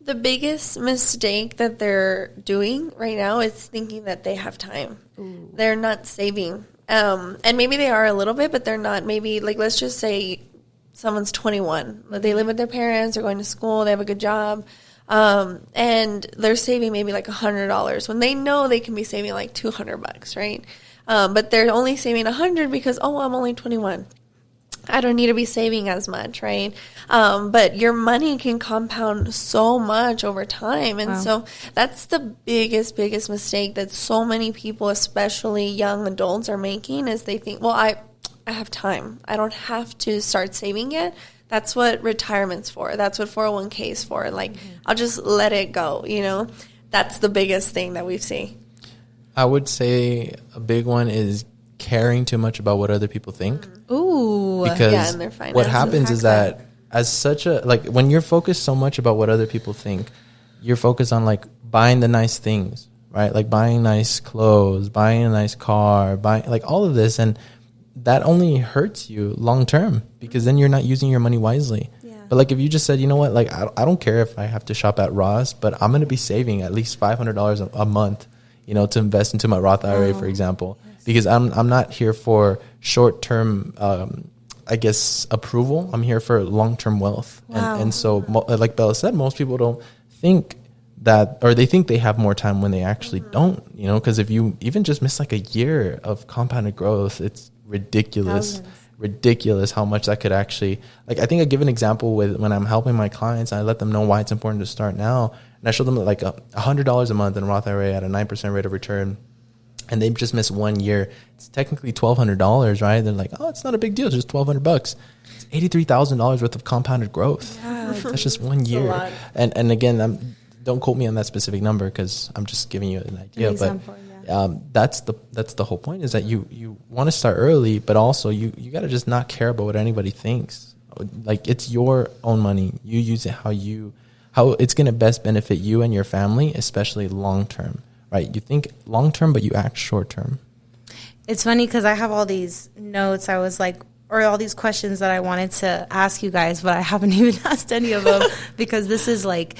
The biggest mistake that they're doing right now is thinking that they have time. Ooh. They're not saving. And maybe they are a little bit, but they're not. Maybe, like, let's just say someone's 21. They live with their parents, they're going to school, they have a good job, and they're saving maybe like $100 when they know they can be saving like $200, right? But they're only saving $100 because, I'm only 21. I don't need to be saving as much, right? But your money can compound so much over time. And so that's the biggest mistake that so many people, especially young adults, are making, is they think, well, I have time. I don't have to start saving yet. That's what retirement's for. That's what 401k is for. Like, I'll just let it go, you know? That's the biggest thing that we see. I would say a big one is caring too much about what other people think. Ooh. Because and their finances. what happens is that as such a, like, when you're focused so much about what other people think, you're focused on, like, buying the nice things right? Like buying nice clothes, buying a nice car, buying like all of this. And that only hurts you long term because then you're not using your money wisely. Yeah. But like if you just said, you know what, like I don't care if I have to shop at Ross, but I'm going to be saving at least $500 a month, you know, to invest into my Roth IRA, for example, because I'm not here for short term, I guess, approval. I'm here for long term wealth. And so, like Bella said, most people don't think that, or they think they have more time when they actually don't, you know, because if you even just miss like a year of compounded growth, it's ridiculous how much that could actually, like, I think I give an example with when I'm helping my clients, I let them know why it's important to start now. And I show them like $100 a month in a Roth IRA at a 9% rate of return. And they just missed 1 year. It's technically $1,200, right? They're like, oh, it's not a big deal. It's just $1,200. It's $83,000 worth of compounded growth. Yeah. That's just 1 year. And again, don't quote me on that specific number because I'm just giving you an idea. That's the whole point, is that you want to start early, but also you got to just not care about what anybody thinks. Like, it's your own money. You use it how it's going to best benefit you and your family, especially long term. Right, you think long term, but you act short term. It's funny because I have all these notes. I was like, or all these questions that I wanted to ask you guys, but I haven't even asked any of them because this is like.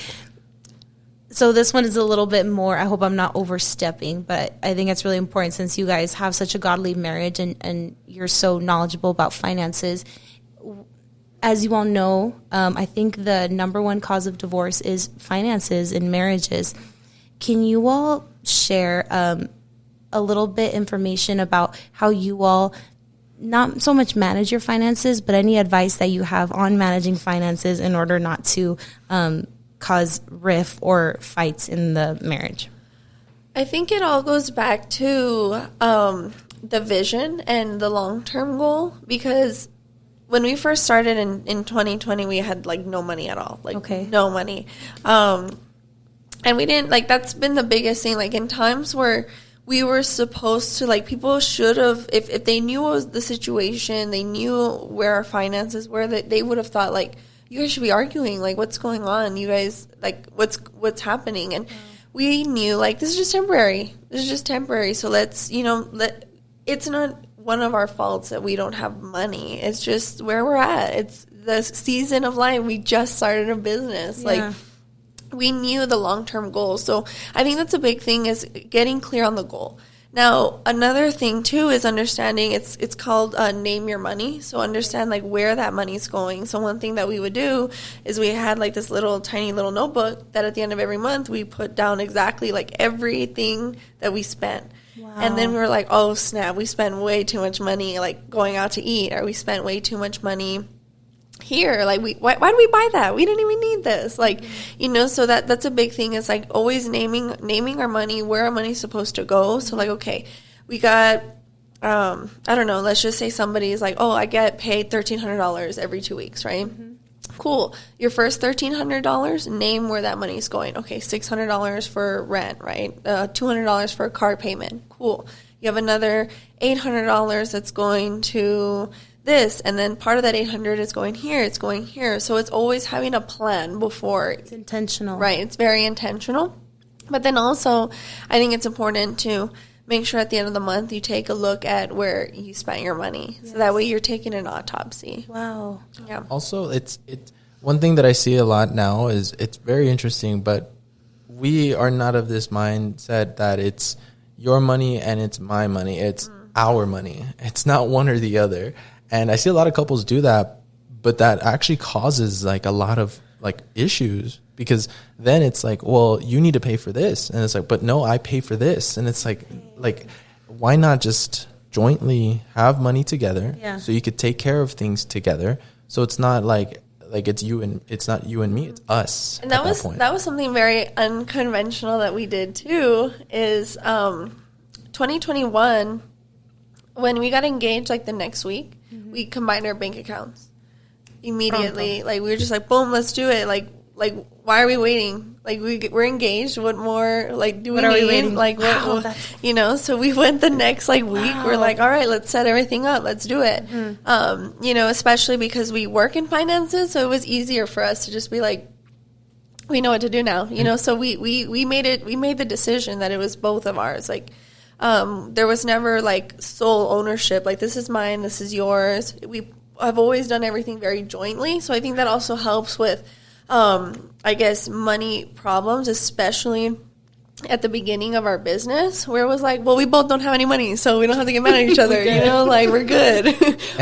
So this one is a little bit more. I hope I'm not overstepping, but I think it's really important since you guys have such a godly marriage and you're so knowledgeable about finances. As you all know, I think the number one cause of divorce is finances in marriages. Can you all share a little bit information about how you all not so much manage your finances, but any advice that you have on managing finances in order not to cause rift or fights in the marriage? I think it all goes back to the vision and the long-term goal, because when we first started in 2020, we had like no money at all, no money. And we didn't, like, that's been the biggest thing. Like, in times where we were supposed to, like, people should have, if they knew what was the situation, they knew where our finances were, that they would have thought, like, you guys should be arguing. Like, what's going on? You guys, like, what's happening? And we knew, like, this is just temporary. This is just temporary. So let's, it's not one of our faults that we don't have money. It's just where we're at. It's the season of life. We just started a business. Yeah. Like, we knew the long-term goal. So I think that's a big thing, is getting clear on the goal. Now, another thing, too, is understanding, it's called name your money. So understand, like, where that money's going. So one thing that we would do is we had, like, this tiny little notebook that at the end of every month we put down exactly, like, everything that we spent. Wow. And then we were like, oh, snap, we spent way too much money, like, going out to eat, or we spent way too much money here. Like, why did we buy that? We didn't even need this. Like, so that's a big thing, is like always naming our money, where our money's supposed to go. So like, okay, we got, I don't know, let's just say somebody's like, oh, I get paid $1,300 every 2 weeks, right? Mm-hmm. Cool. Your first $1,300, name where that money's going. Okay, $600 for rent, right? $200 for a car payment. Cool. You have another $800 that's going to this, and then part of that 800 is going here, it's going here. So it's always having a plan before. It's intentional. Right, it's very intentional. But then also, I think it's important to make sure at the end of the month you take a look at where you spent your money. Yes. So that way you're taking an autopsy. Wow. Yeah. Also, it's one thing that I see a lot now is, it's very interesting, but we are not of this mindset that it's your money and it's my money. It's our money. It's not one or the other. And I see a lot of couples do that, but that actually causes like a lot of like issues, because then it's like, well, you need to pay for this. And it's like, but no, I pay for this. And it's like, why not just jointly have money together, so you could take care of things together? So it's not like it's not you and me, it's us. And that was something very unconventional that we did too, is 2021, when we got engaged, like the next week, we combined our bank accounts immediately. Like, we were just like, boom, let's do it. Like, why are we waiting? Like, we're engaged. What more? Like, do we need? Like, what? So we went the next week. We're like, all right, let's set everything up. Let's do it. Especially because we work in finances, so it was easier for us to just be like, we know what to do now, you know. So we made the decision that it was both of ours. Like, there was never like sole ownership. Like, this is mine, this is yours. I've always done everything very jointly. So I think that also helps with, I guess, money problems, especially at the beginning of our business, where it was like, well, we both don't have any money, so we don't have to get mad at each other, you know, like, we're good.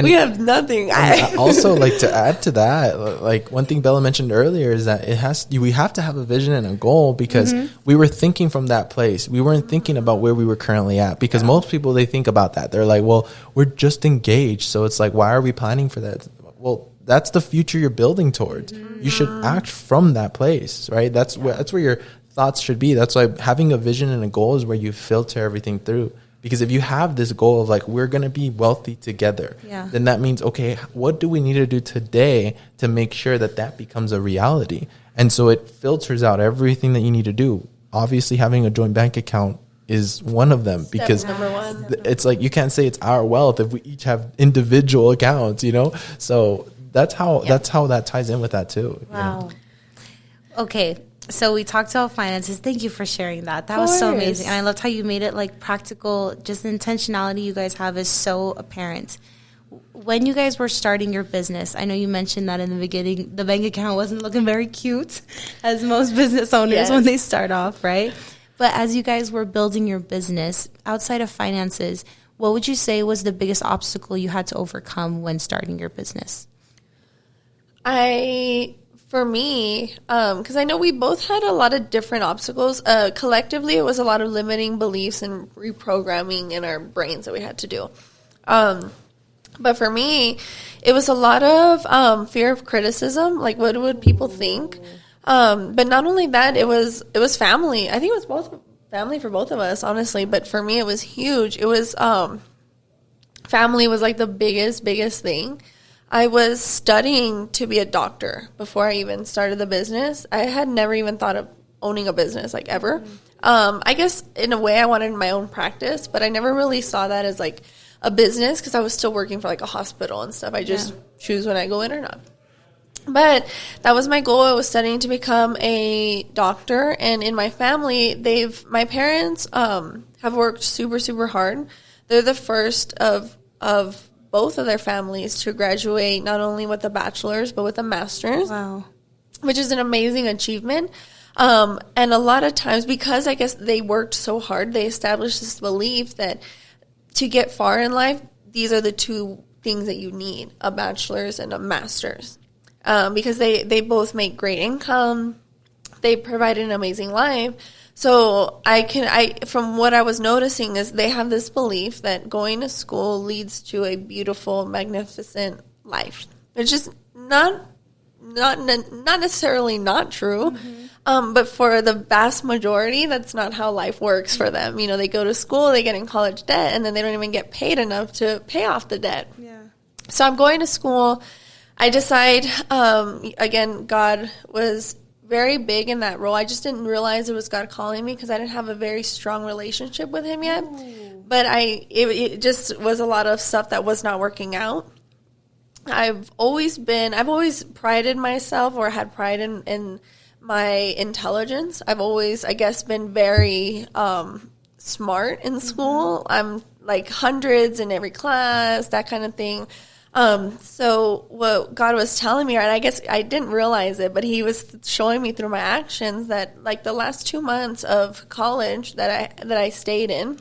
We have nothing. Also, like, to add to that, like, one thing Bella mentioned earlier is that we have to have a vision and a goal, because we were thinking from that place. We weren't thinking about where we were currently at, because most people, they think about that. They're like, well, we're just engaged, so it's like, why are we planning for that? Well, that's the future you're building towards. You should act from that place, right? That's where your thoughts should be. That's why having a vision and a goal is where you filter everything through. Because if you have this goal of like, we're going to be wealthy together, then that means, okay, what do we need to do today to make sure that that becomes a reality? And so it filters out everything that you need to do. Obviously, having a joint bank account is one of them, because number one. It's like, you can't say it's our wealth if we each have individual accounts, you know? So that's how that ties in with that too. Wow. You know? Okay. So we talked about finances. Thank you for sharing that. That was so amazing. And I loved how you made it like practical. Just the intentionality you guys have is so apparent. When you guys were starting your business, I know you mentioned that in the beginning, the bank account wasn't looking very cute, as most business owners when they start off, right? But as you guys were building your business outside of finances, what would you say was the biggest obstacle you had to overcome when starting your business? For me, because I know we both had a lot of different obstacles. Collectively, it was a lot of limiting beliefs and reprogramming in our brains that we had to do. But for me, it was a lot of fear of criticism. Like, what would people think? But not only that, it was family. I think it was both family for both of us, honestly. But for me, it was huge. It was family was like the biggest thing. I was studying to be a doctor before I even started the business. I had never even thought of owning a business, like, ever. I guess in a way I wanted my own practice, but I never really saw that as like a business, because I was still working for like a hospital and stuff. I just choose when I go in or not. But that was my goal. I was studying to become a doctor, and in my family, my parents have worked super hard. They're the first of both of their families to graduate not only with a bachelor's but with a master's. Wow. Which is an amazing achievement. And a lot of times, because I guess they worked so hard, they established this belief that to get far in life, these are the two things that you need, a bachelor's and a master's. Because they both make great income. They provide an amazing life. So from what I was noticing is they have this belief that going to school leads to a beautiful, magnificent life. It's just not necessarily not true. But for the vast majority, that's not how life works for them. You know, they go to school, they get in college debt, and then they don't even get paid enough to pay off the debt. Yeah. So I'm going to school. I decide, again, God was very big in that role. I just didn't realize it was God calling me because I didn't have a very strong relationship with him yet. Ooh. But it just was a lot of stuff that was not working out. I've always prided myself, or had pride in my intelligence. I've always, I guess, been very smart in school. I'm like hundreds in every class, that kind of thing. So what God was telling me, and I guess I didn't realize it, but he was showing me through my actions that like the last 2 months of college that I stayed in,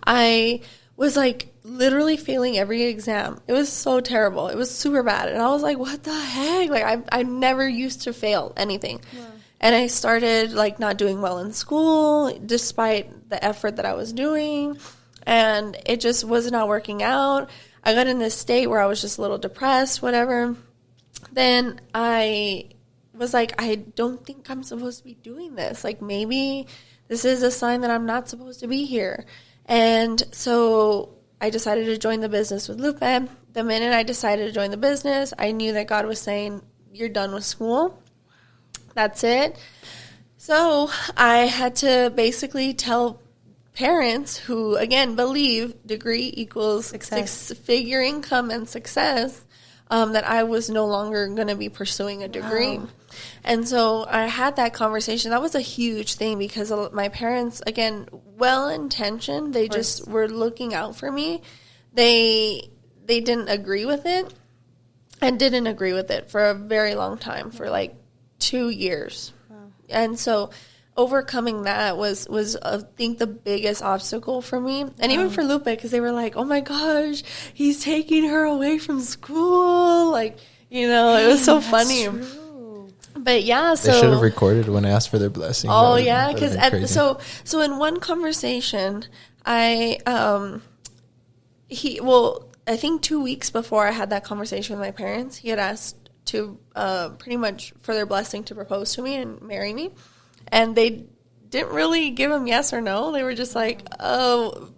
I was like literally failing every exam. It was so terrible. It was super bad. And I was like, what the heck? Like I never used to fail anything. Wow. And I started like not doing well in school despite the effort that I was doing. And it just was not working out. I got in this state where I was just a little depressed, whatever. Then I was like, I don't think I'm supposed to be doing this. Like, maybe this is a sign that I'm not supposed to be here. And so I decided to join the business with Lupe. The minute I decided to join the business, I knew that God was saying, you're done with school. That's it. So I had to basically tell parents who, again, believe degree equals six-figure income and success, that I was no longer going to be pursuing a degree. Wow. And so I had that conversation. That was a huge thing because my parents, again, well-intentioned, they just were looking out for me. They didn't agree with it and didn't agree with it for a very long time, for like 2 years. Wow. And so overcoming that was I think the biggest obstacle for me, and even for Lupe, because they were like, oh my gosh, he's taking her away from school, like, you know, it was so funny. True. But yeah, so they should have recorded when I asked for their blessing. Oh yeah, because so in one conversation, I think 2 weeks before I had that conversation with my parents, he had asked to pretty much for their blessing to propose to me and marry me. And they didn't really give him yes or no. They were just like, oh,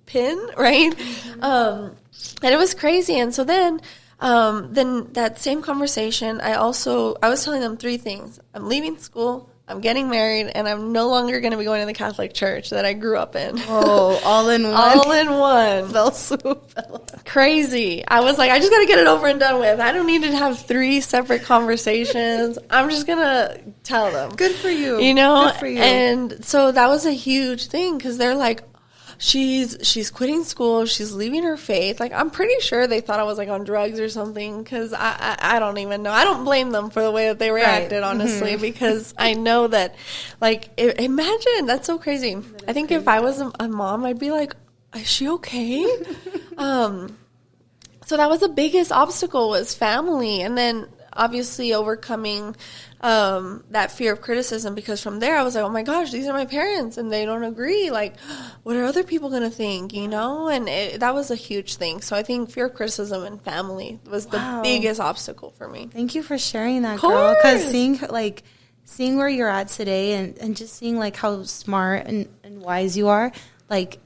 pin, right? And it was crazy. And so then that same conversation, I was telling them 3 things. I'm leaving school, I'm getting married, and I'm no longer going to be going to the Catholic church that I grew up in. Oh, all in one. All in one. Bell swoop. Crazy. I was like, I just got to get it over and done with. I don't need to have 3 separate conversations. I'm just going to tell them. Good for you. You know? Good for you. And so that was a huge thing because they're like, she's quitting school. She's leaving her faith. Like, I'm pretty sure they thought I was like on drugs or something because I don't even know. I don't blame them for the way that they reacted, honestly, because I know that, like, imagine, that's so crazy. I think if I was a mom, I'd be like, is she okay? So that was the biggest obstacle, was family. And then obviously overcoming that fear of criticism, because from there I was like, oh my gosh, these are my parents and they don't agree. Like, what are other people going to think, you know? And that was a huge thing. So I think fear of criticism and family was the biggest obstacle for me. Thank you for sharing that, girl. Because seeing where you're at today and just seeing like how smart and wise you are, like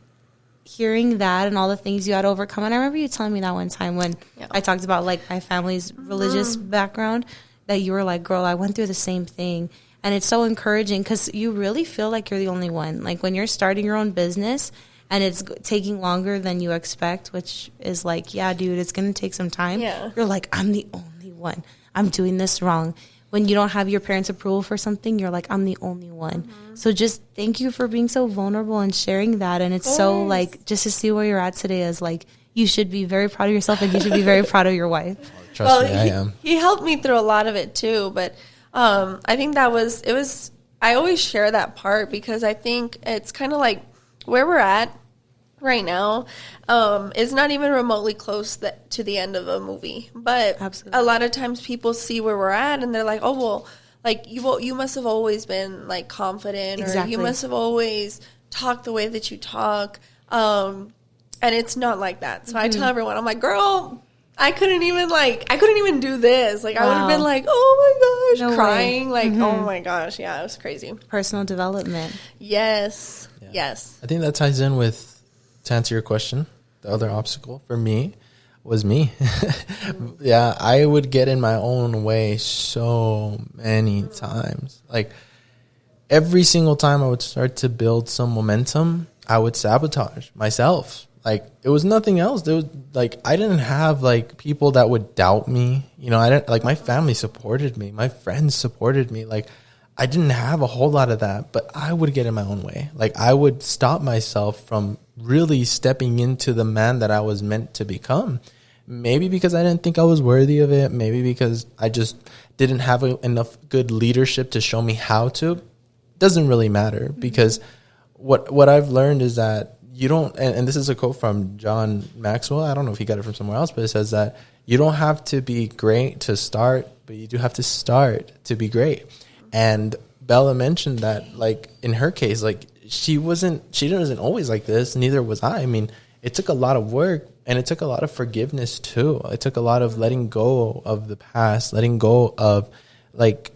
hearing that and all the things you had to overcome. And I remember you telling me that one time when I talked about like my family's religious background, that you were like, girl, I went through the same thing. And it's so encouraging because you really feel like you're the only one. Like when you're starting your own business and it's taking longer than you expect, which is like, yeah, dude, it's going to take some time. Yeah. You're like, I'm the only one. I'm doing this wrong. When you don't have your parents' approval for something, you're like, I'm the only one. Mm-hmm. So just thank you for being so vulnerable and sharing that. And it's so like, just to see where you're at today is like, you should be very proud of yourself and you should be very proud of your wife. Trust me, I am. He helped me through a lot of it too. But I think I always share that part because I think it's kind of like where we're at right now is not even remotely close to the end of a movie. But absolutely, a lot of times people see where we're at and they're like, oh, well, like you must have always been like confident, or you must have always talked the way that you talk. And it's not like that. So I tell everyone, I'm like, girl, I couldn't even do this. Like, I would have been like, oh my gosh, crying. Like, oh my gosh. Yeah, it was crazy. Personal development. Yes. Yeah. Yes. I think that ties in with, to answer your question, the other obstacle for me was me. Yeah, I would get in my own way so many times. Like, every single time I would start to build some momentum, I would sabotage myself. Like, it was nothing else. There was like, I didn't have like people that would doubt me. You know, I didn't, like, my family supported me. My friends supported me. Like, I didn't have a whole lot of that, but I would get in my own way. Like, I would stop myself from really stepping into the man that I was meant to become. Maybe because I didn't think I was worthy of it. Maybe because I just didn't have enough good leadership to show me how to. Doesn't really matter, because what I've learned is that you don't, and this is a quote from John Maxwell. I don't know if he got it from somewhere else, but it says that you don't have to be great to start, but you do have to start to be great. And Bella mentioned that, like, in her case, like, she wasn't always like this. Neither was I. I mean, it took a lot of work, and it took a lot of forgiveness too. It took a lot of letting go of the past, letting go of, like,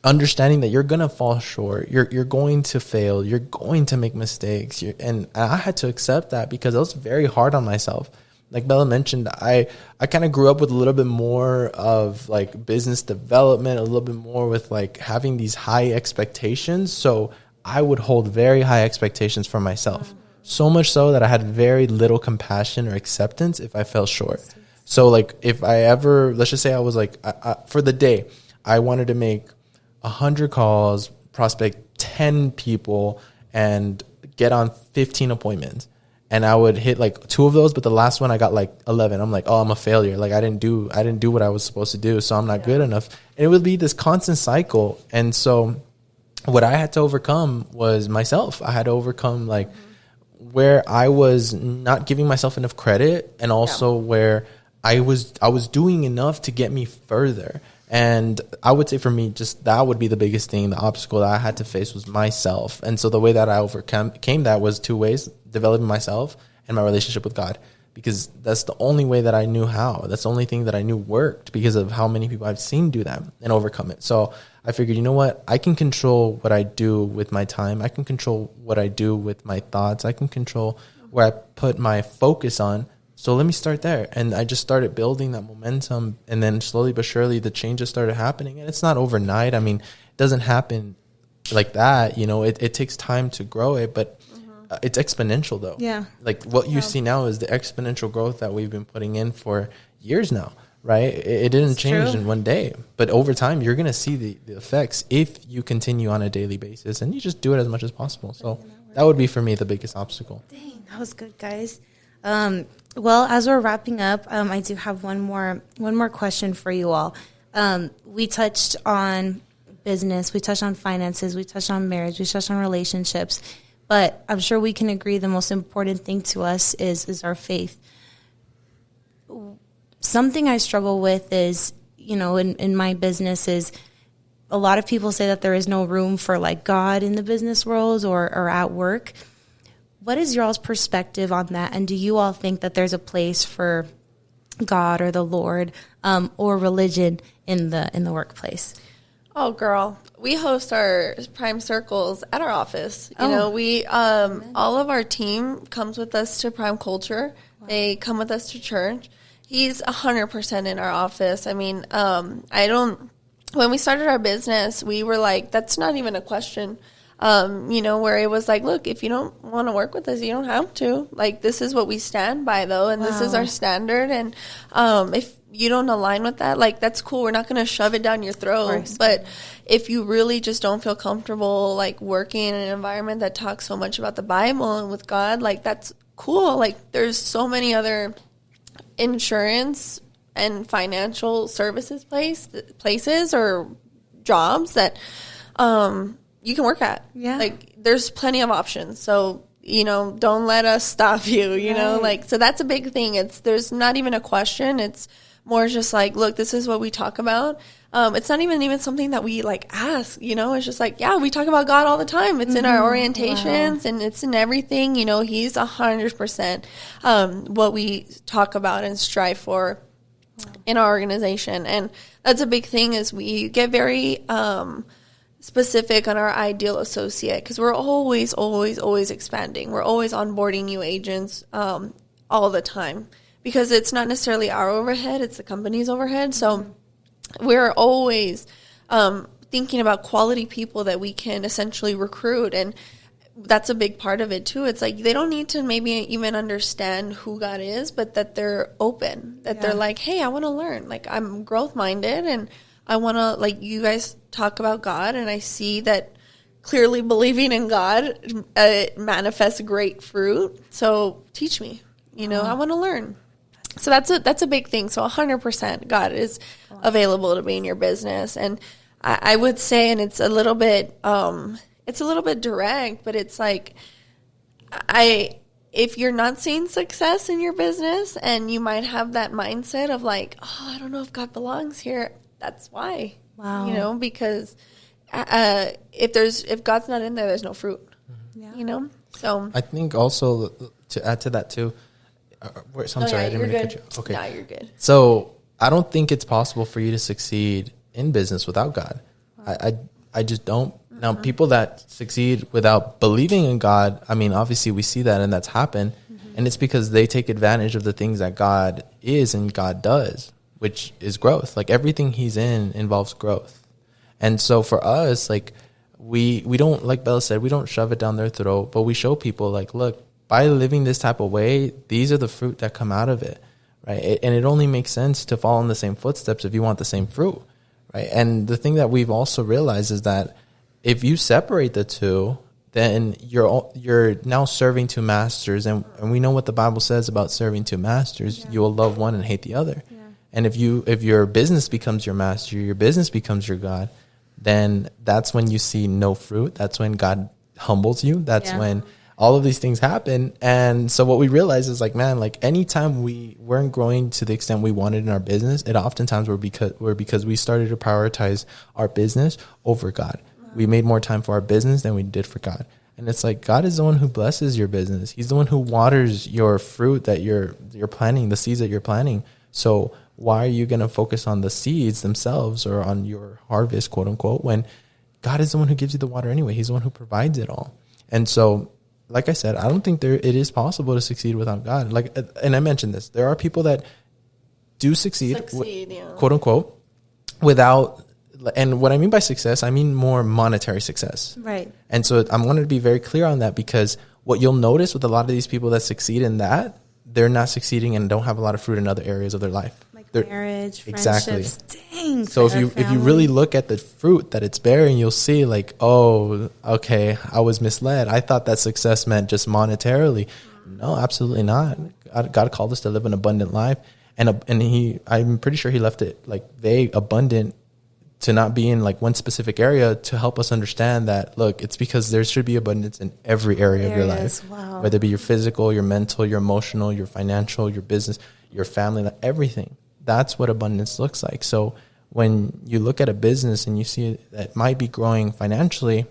understanding that you're going to fall short, you're going to fail, you're going to make mistakes. And I had to accept that because I was very hard on myself. Like Bella mentioned, I kind of grew up with a little bit more of like business development, a little bit more with like having these high expectations. So I would hold very high expectations for myself. So much so that I had very little compassion or acceptance if I fell short. So like if I ever, let's just say I was like, for the day, I wanted to make 100 calls, prospect 10 people, and get on 15 appointments. And I would hit like 2 of those, but the last one I got like 11. I'm like, oh, I'm a failure. Like I didn't do what I was supposed to do. So I'm not good enough. And it would be this constant cycle. And so what I had to overcome was myself. I had to overcome like where I was not giving myself enough credit, and also where I was doing enough to get me further. And I would say for me, just that would be the biggest thing. The obstacle that I had to face was myself. And so the way that I overcame that was 2 ways: developing myself and my relationship with God, because that's the only way that I knew how. That's the only thing that I knew worked because of how many people I've seen do that and overcome it. So I figured, you know what? I can control what I do with my time. I can control what I do with my thoughts. I can control where I put my focus on. So let me start there. And I just started building that momentum. And then slowly but surely the changes started happening. And it's not overnight. I mean, it doesn't happen like that. You know, it takes time to grow it, but it's exponential though. Yeah. Like what you see now is the exponential growth that we've been putting in for years now, right? It didn't change in one day, but over time you're going to see the effects if you continue on a daily basis and you just do it as much as possible. So that would be for me the biggest obstacle. Dang, that was good, guys. Well, as we're wrapping up, I do have one more question for you all. We touched on business, we touched on finances, we touched on marriage, we touched on relationships, but I'm sure we can agree the most important thing to us is our faith. Something I struggle with is, you know, in my business is a lot of people say that there is no room for like God in the business world or at work. What is y'all's perspective on that? And do you all think that there's a place for God or the Lord or religion in the workplace? Oh, girl, we host our Prime Circles at our office. You know, we all of our team comes with us to Prime Culture. Wow. They come with us to church. He's 100% in our office. I mean, when we started our business, we were like, that's not even a question. You know, where it was like, look, if you don't want to work with us, you don't have to. Like, this is what we stand by, though, and this is our standard. And if you don't align with that, like, that's cool. We're not going to shove it down your throat. But if you really just don't feel comfortable, like, working in an environment that talks so much about the Bible and with God, like, that's cool. Like, there's so many other insurance and financial services places or jobs that you can work at. Yeah. Like, there's plenty of options. So, you know, don't let us stop you, you know, like, so that's a big thing. There's not even a question. It's more just like, look, this is what we talk about. It's not even something that we like ask, you know, it's just like, yeah, we talk about God all the time. It's in our orientations and it's in everything, you know, he's 100% what we talk about and strive for in our organization. And that's a big thing is we get very, specific on our ideal associate because we're always expanding. We're always onboarding new agents all the time because it's not necessarily our overhead, it's the company's overhead. So we're always thinking about quality people that we can essentially recruit, and that's a big part of it too. It's like they don't need to maybe even understand who God is, but that they're open, that they're like, hey, I want to learn. Like, I'm growth minded and I want to, like, you guys talk about God, and I see that clearly believing in God manifests great fruit. So teach me, you know, I want to learn. So that's a big thing. So 100% God is available to be in your business. And I would say, and it's a little bit direct, but it's like, if you're not seeing success in your business and you might have that mindset of like, oh, I don't know if God belongs here. That's why. Wow. You know, because if God's not in there, there's no fruit. Yeah. You know? So I think also to add to that too. I didn't mean to cut you. Okay. No, you're good. So I don't think it's possible for you to succeed in business without God. Wow. I just don't. Mm-hmm. Now, people that succeed without believing in God, I mean, obviously we see that and that's happened. Mm-hmm. And it's because they take advantage of the things that God is and God does, which is growth. Like, everything he's in involves growth. And so for us, like, we don't, like Bella said, we don't shove it down their throat, but we show people like, look, by living this type of way, these are the fruit that come out of it, right? And it only makes sense to follow in the same footsteps if you want the same fruit, right? And the thing that we've also realized is that if you separate the two, then you're now serving two masters. And we know what the Bible says about serving two masters. You will love one and hate the other. Yeah. And if your business becomes your master, your business becomes your God, then that's when you see no fruit. That's when God humbles you. That's when all of these things happen. And so what we realize is like, man, like anytime we weren't growing to the extent we wanted in our business, it oftentimes were because we started to prioritize our business over God. We made more time for our business than we did for God. And it's like, God is the one who blesses your business. He's the one who waters your fruit that you're planting, the seeds that you're planting. So why are you going to focus on the seeds themselves or on your harvest, quote unquote, when God is the one who gives you the water anyway? He's the one who provides it all. And so, like I said, I don't think it is possible to succeed without God. Like, and I mentioned this, there are people that do succeed quote unquote, without. And what I mean by success, I mean more monetary success. Right. And so I wanted to be very clear on that, because what you'll notice with a lot of these people that succeed in that, they're not succeeding and don't have a lot of fruit in other areas of their life. Like marriage, friendships. Dang. So if you really look at the fruit that it's bearing, you'll see like, oh, okay, I was misled. I thought that success meant just monetarily. No, absolutely not. God called us to live an abundant life. And I'm pretty sure he left it like vague, abundant, to not be in like one specific area, to help us understand that, look, it's because there should be abundance in every area of your life, whether it be your physical, your mental, your emotional, your financial, your business, your family, like everything. That's what abundance looks like. So when you look at a business and you see that might be growing financially,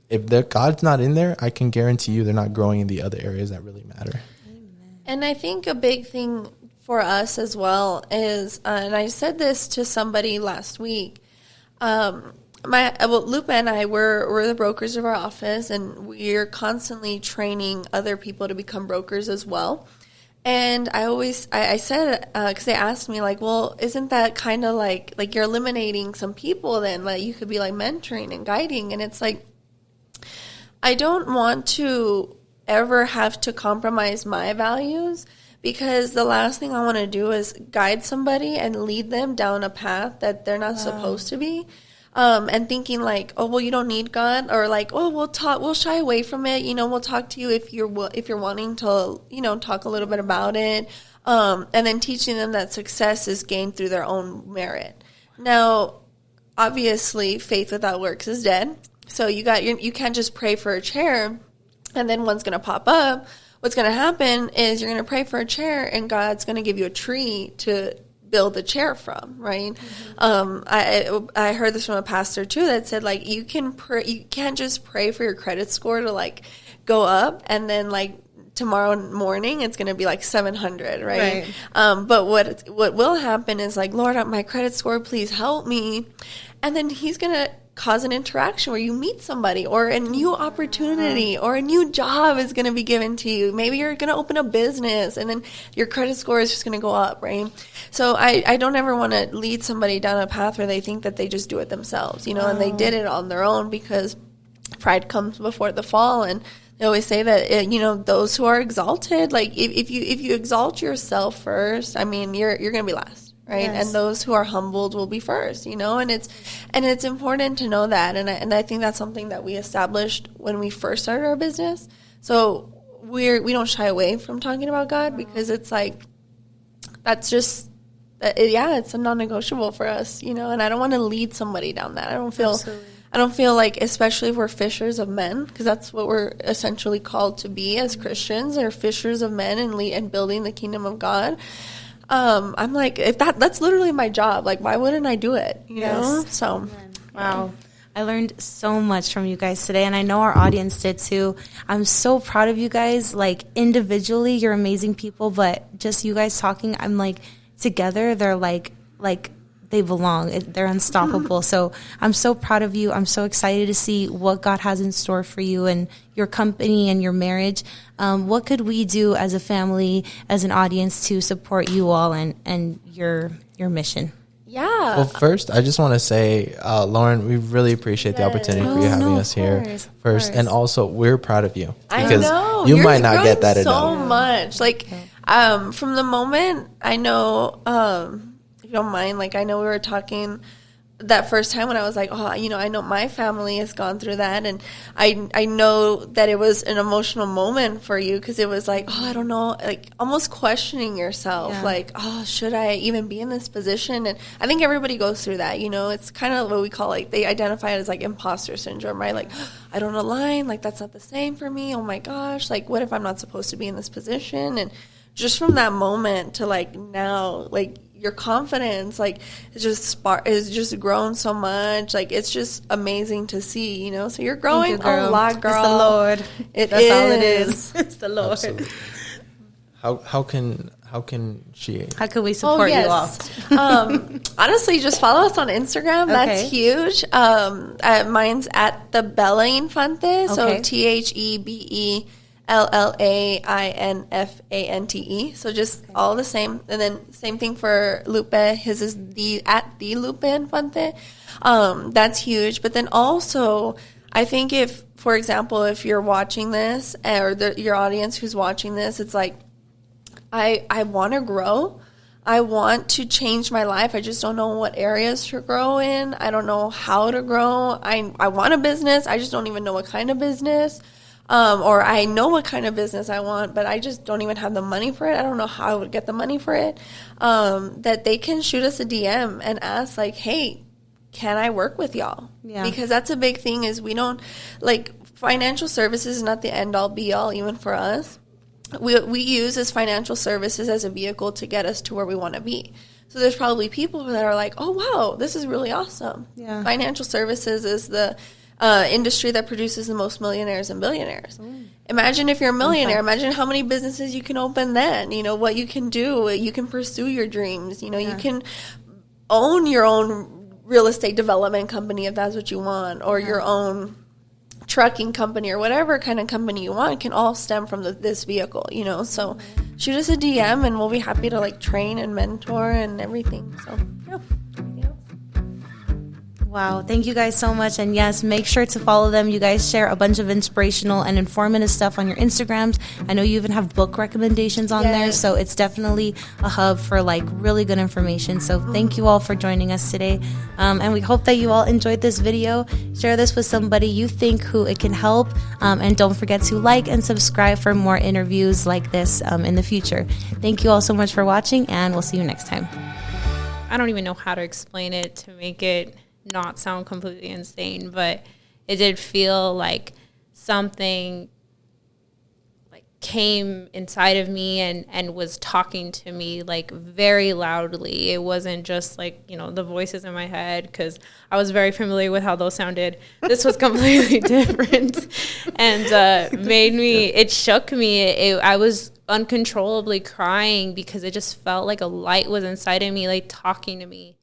if God's not in there, I can guarantee you they're not growing in the other areas that really matter. And I think a big thing for us as well is, and I said this to somebody last week, Lupe and I, we're the brokers of our office, and we're constantly training other people to become brokers as well. And I said, because they asked me like, well, isn't that kind of like you're eliminating some people then, like you could be like mentoring and guiding? And it's like, I don't want to ever have to compromise my values, because the last thing I want to do is guide somebody and lead them down a path that they're not supposed to be. And thinking like, oh, well, you don't need God, or like, oh, we'll shy away from it. We'll talk to you if you're wanting to, talk a little bit about it. And then teaching them that success is gained through their own merit. Now, obviously, faith without works is dead. So you can't just pray for a chair and then one's going to pop up. What's going to happen is you're going to pray for a chair and God's going to give you a tree to build the chair from, right? Mm-hmm. I heard this from a pastor too that said like you can't just pray for your credit score to like go up and then like tomorrow morning it's going to be like 700, right? But what will happen is like, Lord, my credit score, please help me, and then He's going to cause an interaction where you meet somebody, or a new opportunity, or a new job is going to be given to you. Maybe you're going to open a business and then your credit score is just going to go up, right? So I don't ever want to lead somebody down a path where they think that they just do it themselves, and they did it on their own, because pride comes before the fall. And they always say that, those who are exalted, like if you exalt yourself first, I mean, you're going to be last. Right. Yes. And those who are humbled will be first, and it's important to know that. And I think that's something that we established when we first started our business. So we don't shy away from talking about God, because it's like, that's just, it's a non-negotiable for us, and I don't want to lead somebody down that. I don't feel like, especially if we're fishers of men, because that's what we're essentially called to be as Christians, are fishers of men and building the kingdom of God. I'm like, if that's literally my job, like, why wouldn't I do it? You know? So, wow. I learned so much from you guys today, and I know our audience did too. I'm so proud of you guys. Like, individually, you're amazing people, but just you guys talking, I'm like, together, they're like they belong. They're unstoppable. So I'm so proud of you. I'm so excited to see what God has in store for you and your company and your marriage. What could we do as a family, as an audience, to support you all and your mission? Yeah. Well, first, I just want to say, Lauren, we really appreciate the opportunity for you having us here first. And also, we're proud of you. Because I know. You might not get that enough. So much. Like, from the moment, I know, if you don't mind, like, I know we were talking that first time when I was like, oh, you know, I know my family has gone through that, and I know that it was an emotional moment for you, because it was like, oh, I don't know, like almost questioning yourself, like, oh, should I even be in this position? And I think everybody goes through that, you know. It's kind of what we call, like, they identify it as like imposter syndrome, right? Like, I don't align, like that's not the same for me. Oh my gosh, like what if I'm not supposed to be in this position? And just from that moment to like now, like your confidence, like, it's just grown so much. Like, it's just amazing to see, you know. So you're growing a lot, girl. It's the Lord. That's all it is. It's the Lord. Absolutely. How can we support you all? Honestly, just follow us on Instagram. That's huge. Mine's at the Bella Infante. So TheBellaInfante. So just all the same. And then same thing for Lupe. His is at the Lupe Infante. That's huge. But then also, I think if, for example, if you're watching this, or your audience who's watching this, it's like, I want to grow. I want to change my life. I just don't know what areas to grow in. I don't know how to grow. I want a business. I just don't even know what kind of business. Or I know what kind of business I want, but I just don't even have the money for it. I don't know how I would get the money for it. That they can shoot us a DM and ask, like, hey, can I work with y'all? Yeah. Because that's a big thing, is we don't, like, financial services is not the end all be all, even for us. We use as financial services as a vehicle to get us to where we want to be. So there's probably people that are like, oh, wow, this is really awesome. Yeah. Financial services is the industry that produces the most millionaires and billionaires. Imagine if you're a millionaire. Imagine how many businesses you can open then. You know, what you can do. You can pursue your dreams. You know, you can own your own real estate development company if that's what you want, or your own trucking company, or whatever kind of company you want, can all stem from this vehicle, you know. So shoot us a DM and we'll be happy to like train and mentor and everything. So yeah. Wow, thank you guys so much. And yes, make sure to follow them. You guys share a bunch of inspirational and informative stuff on your Instagrams. I know you even have book recommendations on there, so it's definitely a hub for like really good information. So thank you all for joining us today. And we hope that you all enjoyed this video. Share this with somebody you think who it can help. And don't forget to like and subscribe for more interviews like this in the future. Thank you all so much for watching, and we'll see you next time. I don't even know how to explain it to make it not sound completely insane, but it did feel like something like came inside of me and was talking to me like very loudly. It wasn't just like, you know, the voices in my head, because I was very familiar with how those sounded. This was completely different, and it shook me. I was uncontrollably crying because it just felt like a light was inside of me, like talking to me.